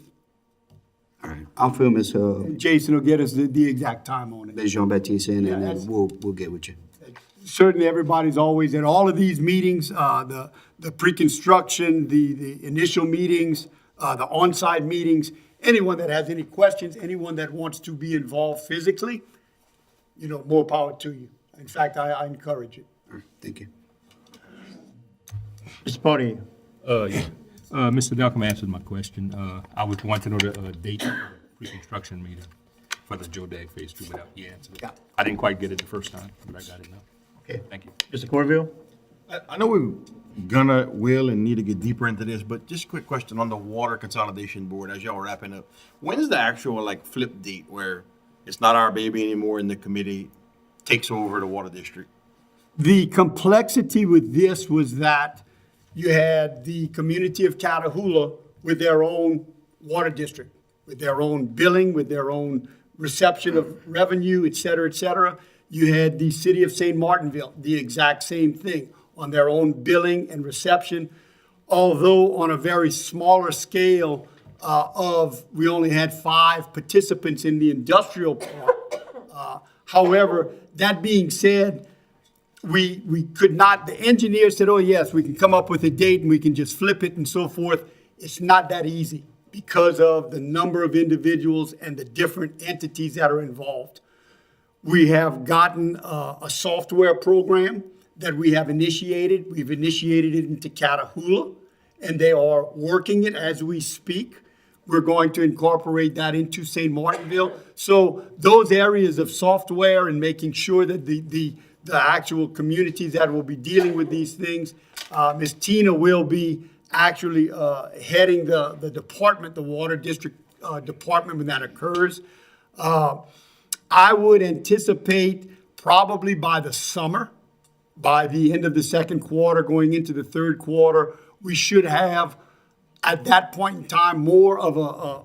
All right, I'll fill Ms. Jason will get us the exact time on it. Ms. Jean-Baptiste in, and that's- then we'll get with you. Certainly, everybody's always at all of these meetings, the pre-construction, the initial meetings, the on-site meetings. Anyone that has any questions, anyone that wants to be involved physically, more power to you. In fact, I encourage it. All right, thank you. Mr. Poirier? Mr. Delcom answered my question. I would want to know the date of the pre-construction meeting for the Jode Phase 2, but he answered it. Yeah. I didn't quite get it the first time, but I got it now. Okay. Thank you. Mr. Corville? I know will and need to get deeper into this, but just a quick question on the Water Consolidation Board as y'all are wrapping up. When is the actual flip date where it's not our baby anymore and the committee takes over the water district? The complexity with this was that you had the community of Catahoula with their own water district, with their own billing, with their own reception of revenue, et cetera, et cetera. You had the city of St. Martinville, the exact same thing, on their own billing and reception, although on a very smaller scale we only had 5 participants in the industrial park. However, that being said, we could not, the engineer said, oh yes, we can come up with a date and we can just flip it and so forth. It's not that easy because of the number of individuals and the different entities that are involved. We have gotten a software program that we have initiated. We've initiated it into Catahoula, and they are working it as we speak. We're going to incorporate that into St. Martinville. So those areas of software and making sure that the actual communities that will be dealing with these things, Ms. Tina will be actually heading the department, the water district department when that occurs. I would anticipate probably by the summer, by the end of the second quarter, going into the third quarter, we should have, at that point in time, more of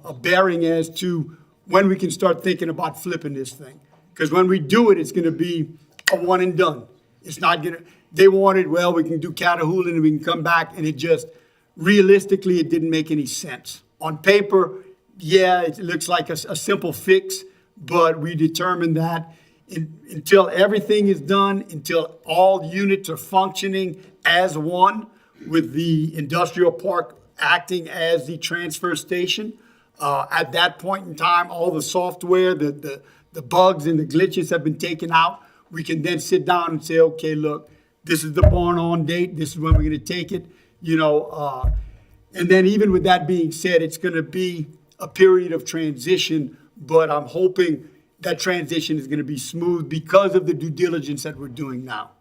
a bearing as to when we can start thinking about flipping this thing. Because when we do it, it's going to be a one and done. It's not going to, they wanted, well, we can do Catahoula and we can come back, and it just, realistically, it didn't make any sense. On paper, yeah, it looks like a simple fix, but we determined that until everything is done, until all units are functioning as one, with the industrial park acting as the transfer station, at that point in time, all the software, the bugs and the glitches have been taken out. We can then sit down and say, okay, look, this is the born on date. This is when we're going to take it, and then even with that being said, it's going to be a period of transition, but I'm hoping that transition is going to be smooth because of the due diligence that we're doing now.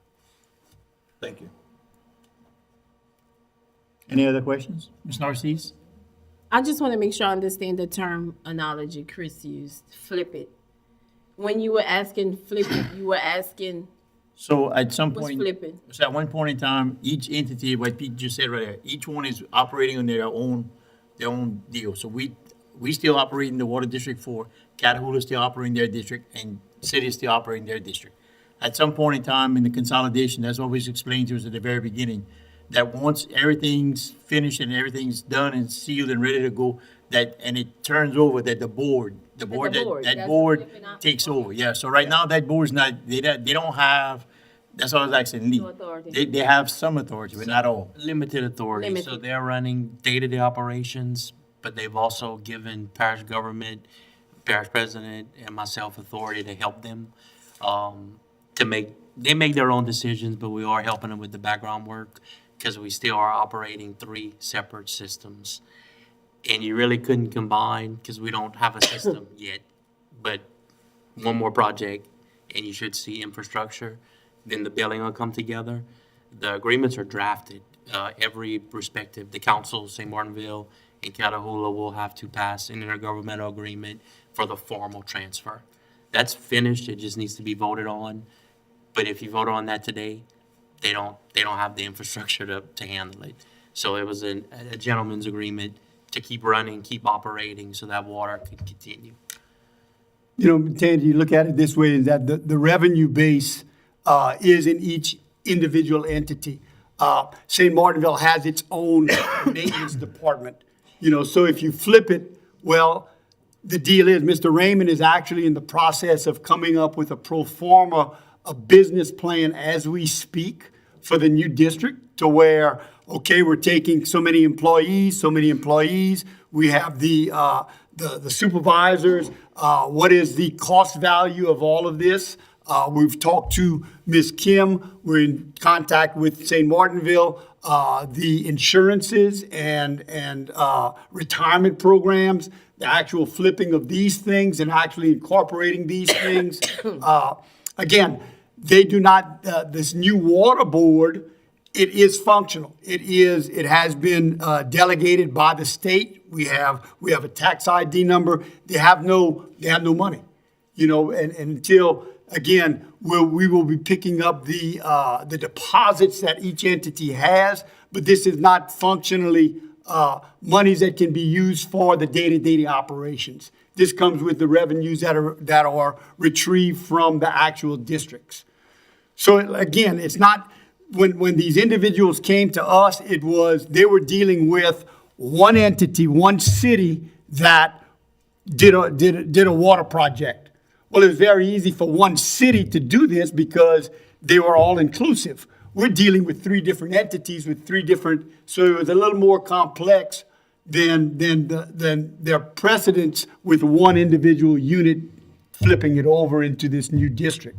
Thank you. Any other questions? Ms. Narcisse? I just want to make sure I understand the term analogy Chris used, flip it. When you were asking flip it, you were asking So at some Was point. flipping. So at one point in time, each entity, what Pete just said right there, each one is operating on their own deal. So we still operating the water district 4, Catahoula still operating their district, and city is still operating their district. At some point in time in the consolidation, that's what was explained to us at the very beginning, that once everything's finished and everything's done and sealed and ready to go, and it turns over, that the board, that that's board flipping out. takes over. Yeah, so right now that board's not, they don't have, that's what I was asking Lee. No authority. They have some authority, but not all. Limited authority, so Limited. they're running day-to-day operations, but they've also given parish government, parish president, and myself authority to help them, they make their own decisions, but we are helping them with the background work, because we still are operating 3 separate systems. And you really couldn't combine, because we don't have a system yet, but one more project, and you should see infrastructure, then the billing will come together. The agreements are drafted, every respective, the council, St. Martinville, and Catahoula will have to pass an intergovernmental agreement for the formal transfer. That's finished, it just needs to be voted on, but if you vote on that today, they don't have the infrastructure to handle it. So it was a gentleman's agreement to keep running, keep operating, so that water could continue. You know, Tandy, you look at it this way, is that the revenue base is in each individual entity. St. Martinville has its own maintenance department. You know, so if you flip it, well, the deal is Mr. Raymond is actually in the process of coming up with a pro forma, a business plan as we speak for the new district, to where, okay, we're taking so many employees, we have the supervisors, what is the cost value of all of this? We've talked to Ms. Kim, we're in contact with St. Martinville, the insurances and retirement programs, the actual flipping of these things and actually incorporating these things. Again, they do not, this new water board, it is functional. It has been delegated by the state. We have a tax ID number. They have no money, you know, and until, again, we will be picking up the deposits that each entity has, but this is not functionally monies that can be used for the day-to-day operations. This comes with the revenues that are retrieved from the actual districts. So again, it's not, when these individuals came to us, they were dealing with one entity, one city that did a water project. Well, it was very easy for one city to do this because they were all inclusive. We're dealing with 3 different entities with 3 different, so it was a little more complex than their precedents with one individual unit flipping it over into this new district.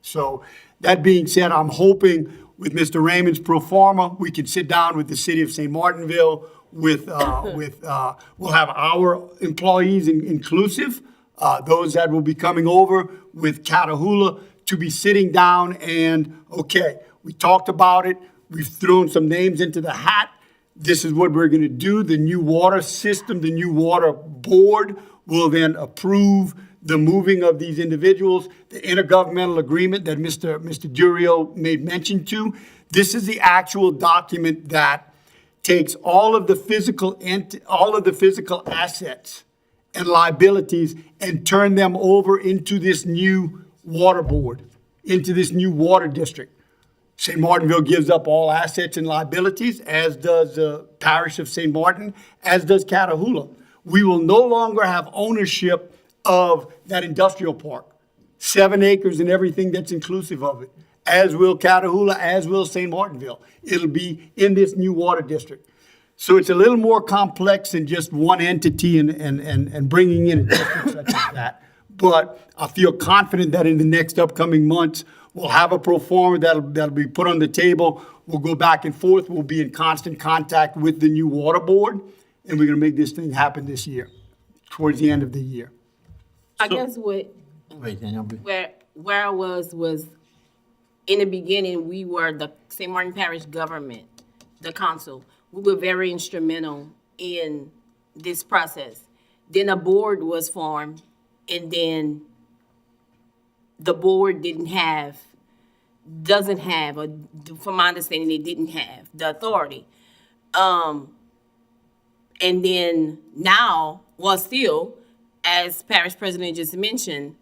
So that being said, I'm hoping with Mr. Raymond's pro forma, we can sit down with the city of St. Martinville we'll have our employees inclusive, those that will be coming over with Catahoula to be sitting down and, okay, we talked about it. We've thrown some names into the hat. This is what we're going to do. The new water system, the new water board will then approve the moving of these individuals, the intergovernmental agreement that Mr. Durio made mention to. This is the actual document that takes all of the physical assets and liabilities and turn them over into this new water board, into this new water district. St. Martinville gives up all assets and liabilities, as does the parish of St. Martin, as does Catahoula. We will no longer have ownership of that industrial park, 7 acres and everything that's inclusive of it, as will Catahoula, as will St. Martinville. It'll be in this new water district. So it's a little more complex than just one entity and bringing in a district such as that. But I feel confident that in the next upcoming months, we'll have a pro forma that'll be put on the table. We'll go back and forth. We'll be in constant contact with the new water board, and we're going to make this thing happen this year, towards the end of the year. I guess where I was in the beginning, we were the St. Martin Parish government, the council. We were very instrumental in this process. Then a board was formed, and then the board didn't have doesn't have, or from my understanding, they didn't have the authority. And then now, well, still, as Parish President just mentioned,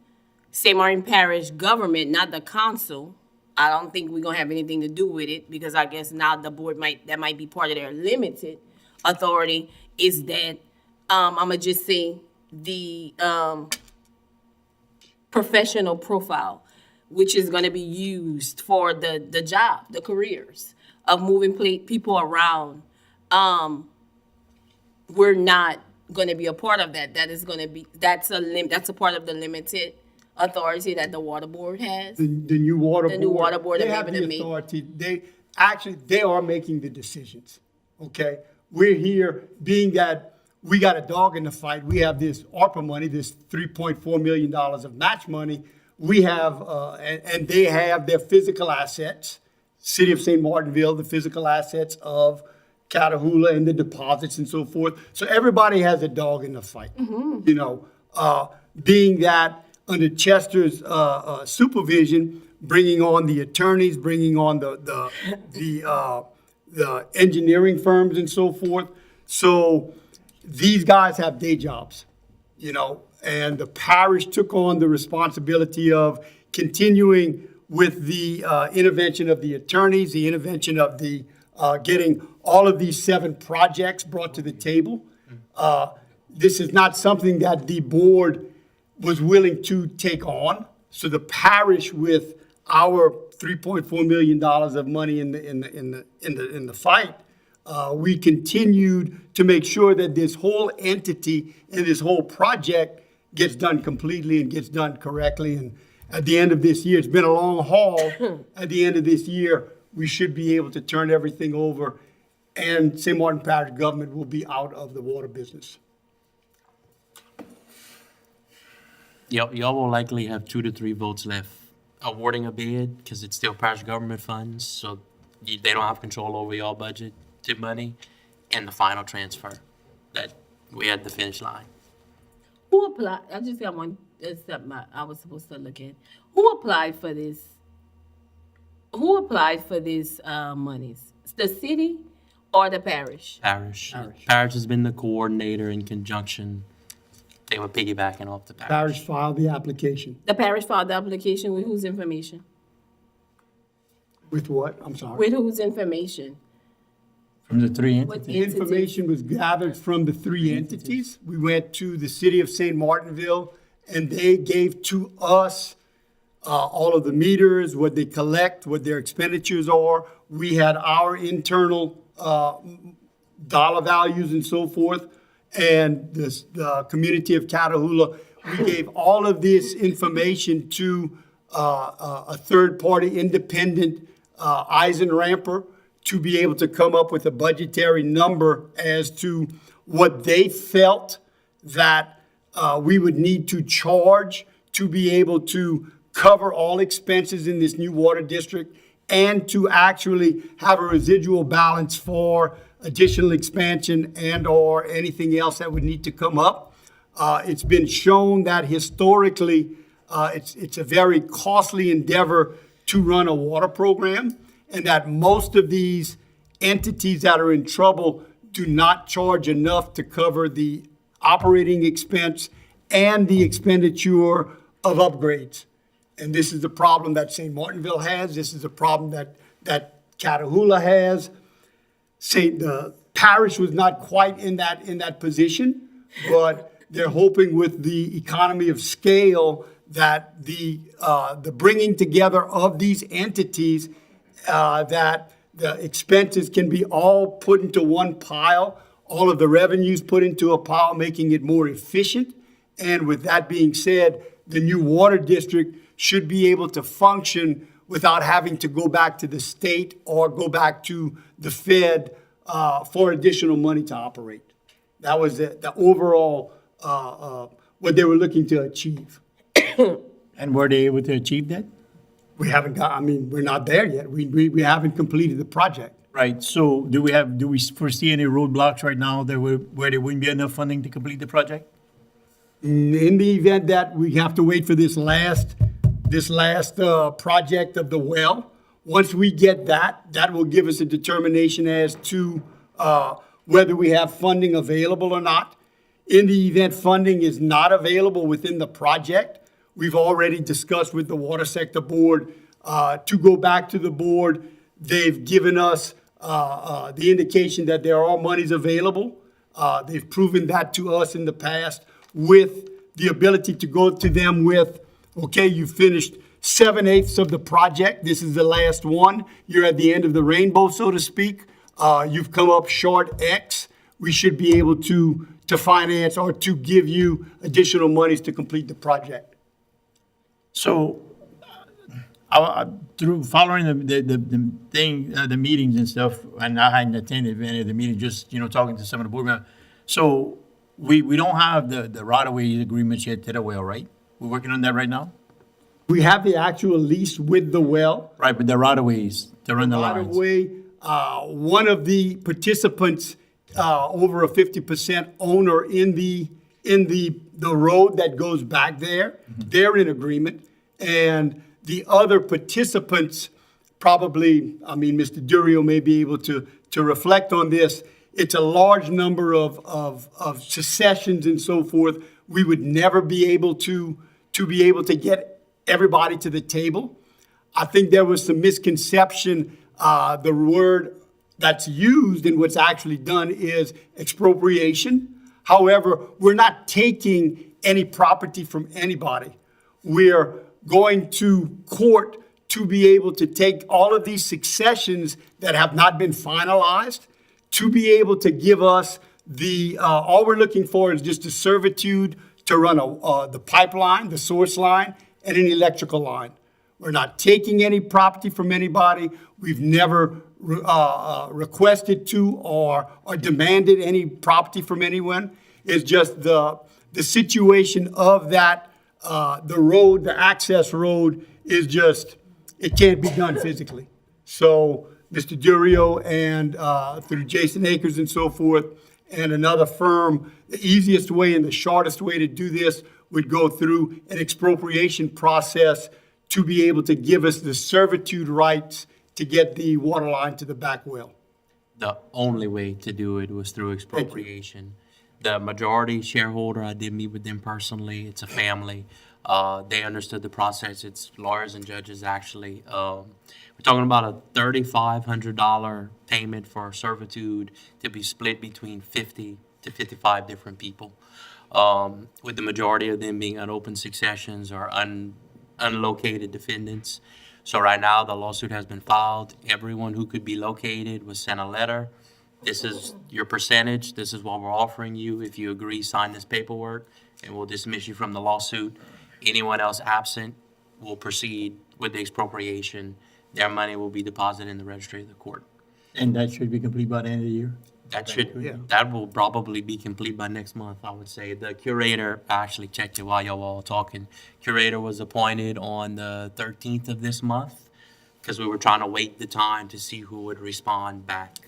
St. Martin Parish government, not the council, I don't think we're gonna have anything to do with it, because I guess now the board that might be part of their limited authority, is that, I'ma just say, the, professional profile, which is gonna be used for the job, the careers of moving people around. We're not gonna be a part of that. That is gonna be, that's a part of the limited authority that the water board has. The new water board. The new water board They that have we're the gonna make. authority. They are making the decisions, okay? We're here, being that we got a dog in the fight. We have this ARPA money, this $3.4 million of match money. We have, and they have their physical assets, City of St. Martinville, the physical assets of Catahoula and the deposits and so forth. So everybody has a dog in the fight. You know, being that under Chester's supervision, bringing on the attorneys, bringing on the engineering firms and so forth. So these guys have day jobs, you know, and the parish took on the responsibility of continuing with the intervention of the attorneys, the intervention of the getting all of these 7 projects brought to the table. This is not something that the board was willing to take on. So the parish, with our $3.4 million of money in the fight, we continued to make sure that this whole entity and this whole project gets done completely and gets done correctly. And at the end of this year, it's been a long haul. At the end of this year, we should be able to turn everything over, and St. Martin Parish government will be out of the water business. Y'all will likely have 2 to 3 votes left awarding a bid, because it's still parish government funds, so they don't have control over y'all budget to money, and the final transfer that we had the finish line. Who applied? I just got one, I was supposed to look at. Who applied for this? Who applied for these monies? The city or the parish? Parish. Parish has been the coordinator in conjunction. They were piggybacking off the parish. Parish filed the application. The parish filed the application with whose information? With what? I'm sorry. With whose information? From the 3 What entities? The information was gathered from the 3 entities. We went to the City of St. Martinville, and they gave to us all of the meters, what they collect, what their expenditures are. We had our internal dollar values and so forth. And the community of Catahoula, we gave all of this information to a third-party independent Eisenramper to be able to come up with a budgetary number as to what they felt that we would need to charge to be able to cover all expenses in this new water district, and to actually have a residual balance for additional expansion and or anything else that would need to come up. It's been shown that historically, it's a very costly endeavor to run a water program, and that most of these entities that are in trouble do not charge enough to cover the operating expense and the expenditure of upgrades. And this is the problem that St. Martinville has. This is a problem that Catahoula has. The parish was not quite in that position, but they're hoping with the economy of scale that the bringing together of these entities, that the expenses can be all put into one pile, all of the revenues put into a pile, making it more efficient. And with that being said, the new water district should be able to function without having to go back to the state or go back to the Fed for additional money to operate. That was the overall, what they were looking to achieve. And were they able to achieve that? We haven't we're not there yet. We haven't completed the project. Right, so do we foresee any roadblocks right now where there wouldn't be enough funding to complete the project? In the event that we have to wait for this last this last project of the well. Once we get that, that will give us a determination as to whether we have funding available or not. In the event funding is not available within the project, we've already discussed with the Water Sector Board to go back to the board. They've given us the indication that there are monies available. They've proven that to us in the past with the ability to go to them with, okay, you finished 7/8 of the project. This is the last one. You're at the end of the rainbow, so to speak. You've come up short X. We should be able to finance or to give you additional monies to complete the project. So, through following the thing, the meetings and stuff, and I hadn't attended any of the meetings, just, talking to some of the board members. So, we don't have the right-of-way agreements yet to the well, right? We're working on that right now? We have the actual lease with the well. Right, but the right-of-ways to run the Right lines. away, one of the participants, over a 50% owner in the road that goes back there, they're in agreement. And the other participants, probably, Mr. Durio may be able to reflect on this. It's a large number of secessions and so forth. We would never be able to get everybody to the table. I think there was some misconception. The word that's used and what's actually done is expropriation. However, we're not taking any property from anybody. We're going to court to be able to take all of these successions that have not been finalized, to be able to give us all we're looking for is just a servitude to run the pipeline, the source line, and an electrical line. We're not taking any property from anybody. We've never requested to or demanded any property from anyone. It's just the situation of that, the road, the access road is just, it can't be done physically. So Mr. Durio and through Jason Akers and so forth, and another firm, the easiest way and the shortest way to do this would go through an expropriation process to be able to give us the servitude rights to get the water line to the back well. The only way to do it was through expropriation. The majority shareholder, I did meet with them personally. It's a family. They understood the process. It's lawyers and judges, actually. We're talking about a $3,500 payment for servitude to be split between 50 to 55 different people, with the majority of them being unopened successions or unlocated defendants. So right now, the lawsuit has been filed. Everyone who could be located was sent a letter. This is your percentage. This is what we're offering you. If you agree, sign this paperwork, and we'll dismiss you from the lawsuit. Anyone else absent will proceed with the expropriation. Their money will be deposited in the registry of the court. And that should be complete by the end of the year? That will probably be complete by next month, I would say. The curator, I actually checked it while y'all were all talking. Curator was appointed on the 13th of this month because we were trying to wait the time to see who would respond back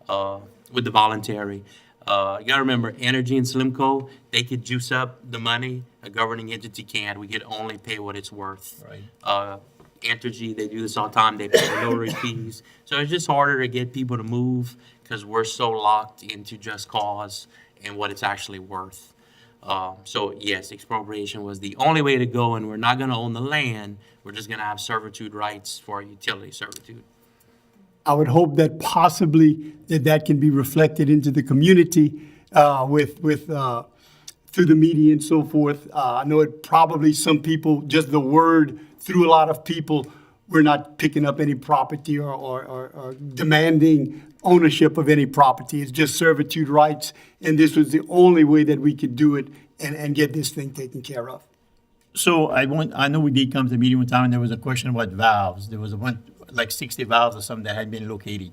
with the voluntary. You gotta remember, Energy and Slimco, they could juice up the money. A governing entity can't. We could only pay what it's worth. Right. Entergy, they do this all the time. They pay notary fees. So it's just harder to get people to move because we're so locked into just cause and what it's actually worth. So yes, expropriation was the only way to go, and we're not going to own the land. We're just going to have servitude rights for utility servitude. I would hope that possibly that can be reflected into the community with through the media and so forth. I know it probably some people, just the word through a lot of people, we're not picking up any property or demanding ownership of any property. It's just servitude rights, and this was the only way that we could do it and get this thing taken care of. So I know we did come to the meeting one time, and there was a question about valves. There was like 60 valves or something that had been located.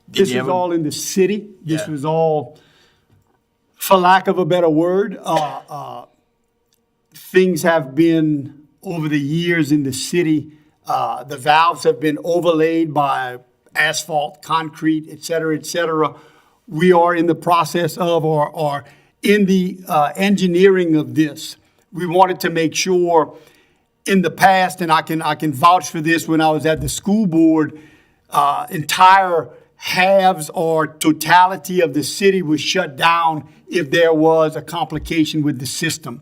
This is all in the city. This was all, for lack of a better word, things have been, over the years in the city, the valves have been overlaid by asphalt, concrete, et cetera, et cetera. We are in the process of, or in the engineering of this. We wanted to make sure in the past, and I can vouch for this when I was at the school board, entire halves or totality of the city was shut down if there was a complication with the system.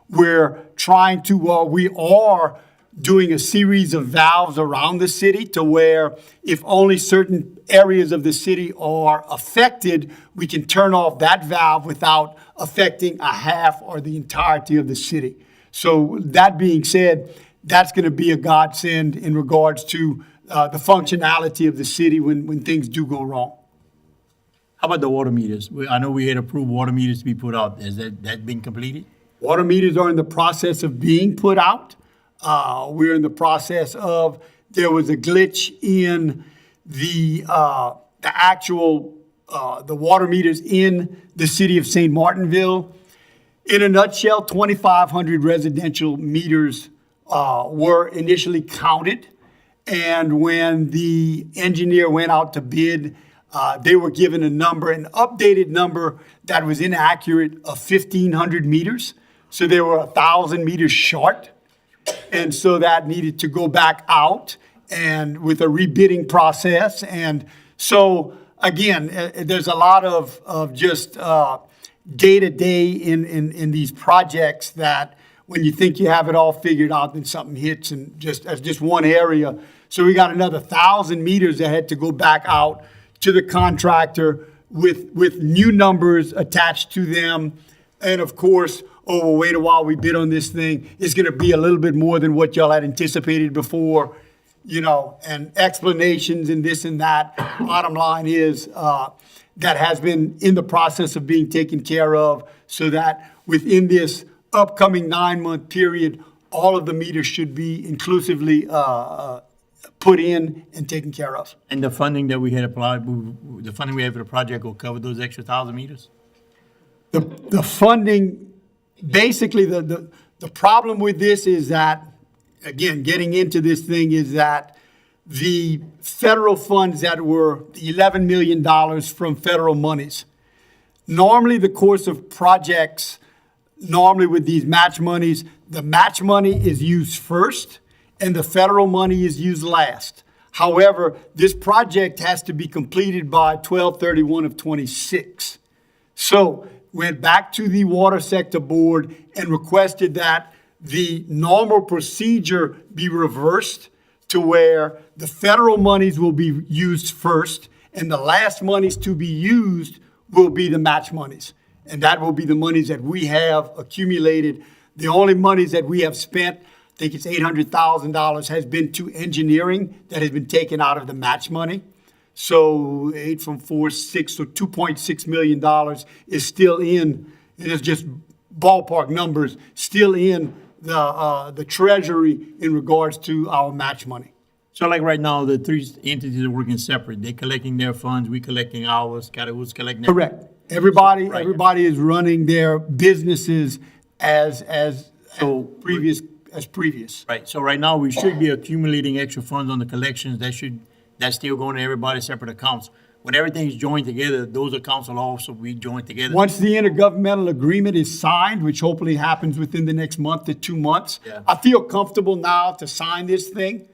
We're trying to, we are doing a series of valves around the city to where if only certain areas of the city are affected, we can turn off that valve without affecting a half or the entirety of the city. So that being said, that's going to be a godsend in regards to the functionality of the city when things do go wrong. How about the water meters? I know we had approved water meters to be put out. Has that been completed? Water meters are in the process of being put out. We're in the process of, there was a glitch in the actual, the water meters in the city of St. Martinville. In a nutshell, 2,500 residential meters were initially counted. And when the engineer went out to bid, they were given a number, an updated number that was inaccurate of 1,500 meters. So they were 1,000 meters short. And so that needed to go back out and with a rebidding process. And so, again, there's a lot of just day-to-day in these projects that when you think you have it all figured out, then something hits and as just one area. So we got another 1,000 meters that had to go back out to the contractor with new numbers attached to them. And of course, oh, well, wait a while, we bid on this thing. It's going to be a little bit more than what y'all had anticipated before, and explanations and this and that. Bottom line is that has been in the process of being taken care of so that within this upcoming 9-month period, all of the meters should be inclusively put in and taken care of. And the funding that we had applied, the funding we have for the project will cover those extra 1,000 meters? The funding, basically, the problem with this is that, again, getting into this thing is that the federal funds that were the $11 million from federal monies, normally the course of projects, normally with these match monies, the match money is used first and the federal money is used last. However, this project has to be completed by 12/31 of 26. So went back to the water sector board and requested that the normal procedure be reversed to where the federal monies will be used first and the last monies to be used will be the match monies. And that will be the monies that we have accumulated. The only monies that we have spent, I think it's $800,000, has been to engineering that has been taken out of the match money. So 8 from 4, 6, so $2.6 million is still in, it is just ballpark numbers, still in the treasury in regards to our match money. So like right now, the three entities are working separate. They're collecting their funds, we collecting ours, Catahoula's collecting their. Correct. Everybody Right. is running their businesses as previous. Right, so right now, we should be accumulating extra funds on the collections. That's still going to everybody's separate accounts. When everything's joined together, those accounts will also be joined together. Once the intergovernmental agreement is signed, which hopefully happens within the next month to 2 months, Yeah. I feel comfortable now to sign this thing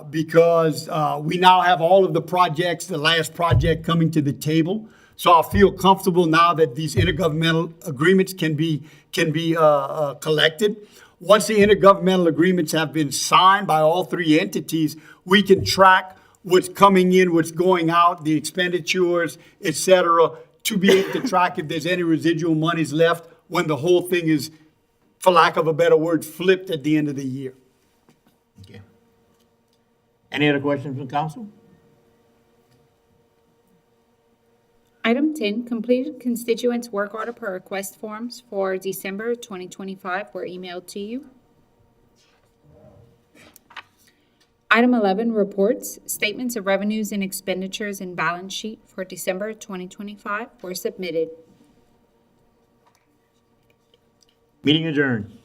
because we now have all of the projects, the last project coming to the table. So I feel comfortable now that these intergovernmental agreements can be collected. Once the intergovernmental agreements have been signed by all three entities, we can track what's coming in, what's going out, the expenditures, et cetera, to be able to track if there's any residual monies left when the whole thing is, for lack of a better word, flipped at the end of the year. Okay. Any other questions from council? Item 10, completed constituents' work order per request forms for December 2025 were emailed to you. Item 11, reports, statements of revenues and expenditures and balance sheet for December 2025 were submitted. Meeting adjourned.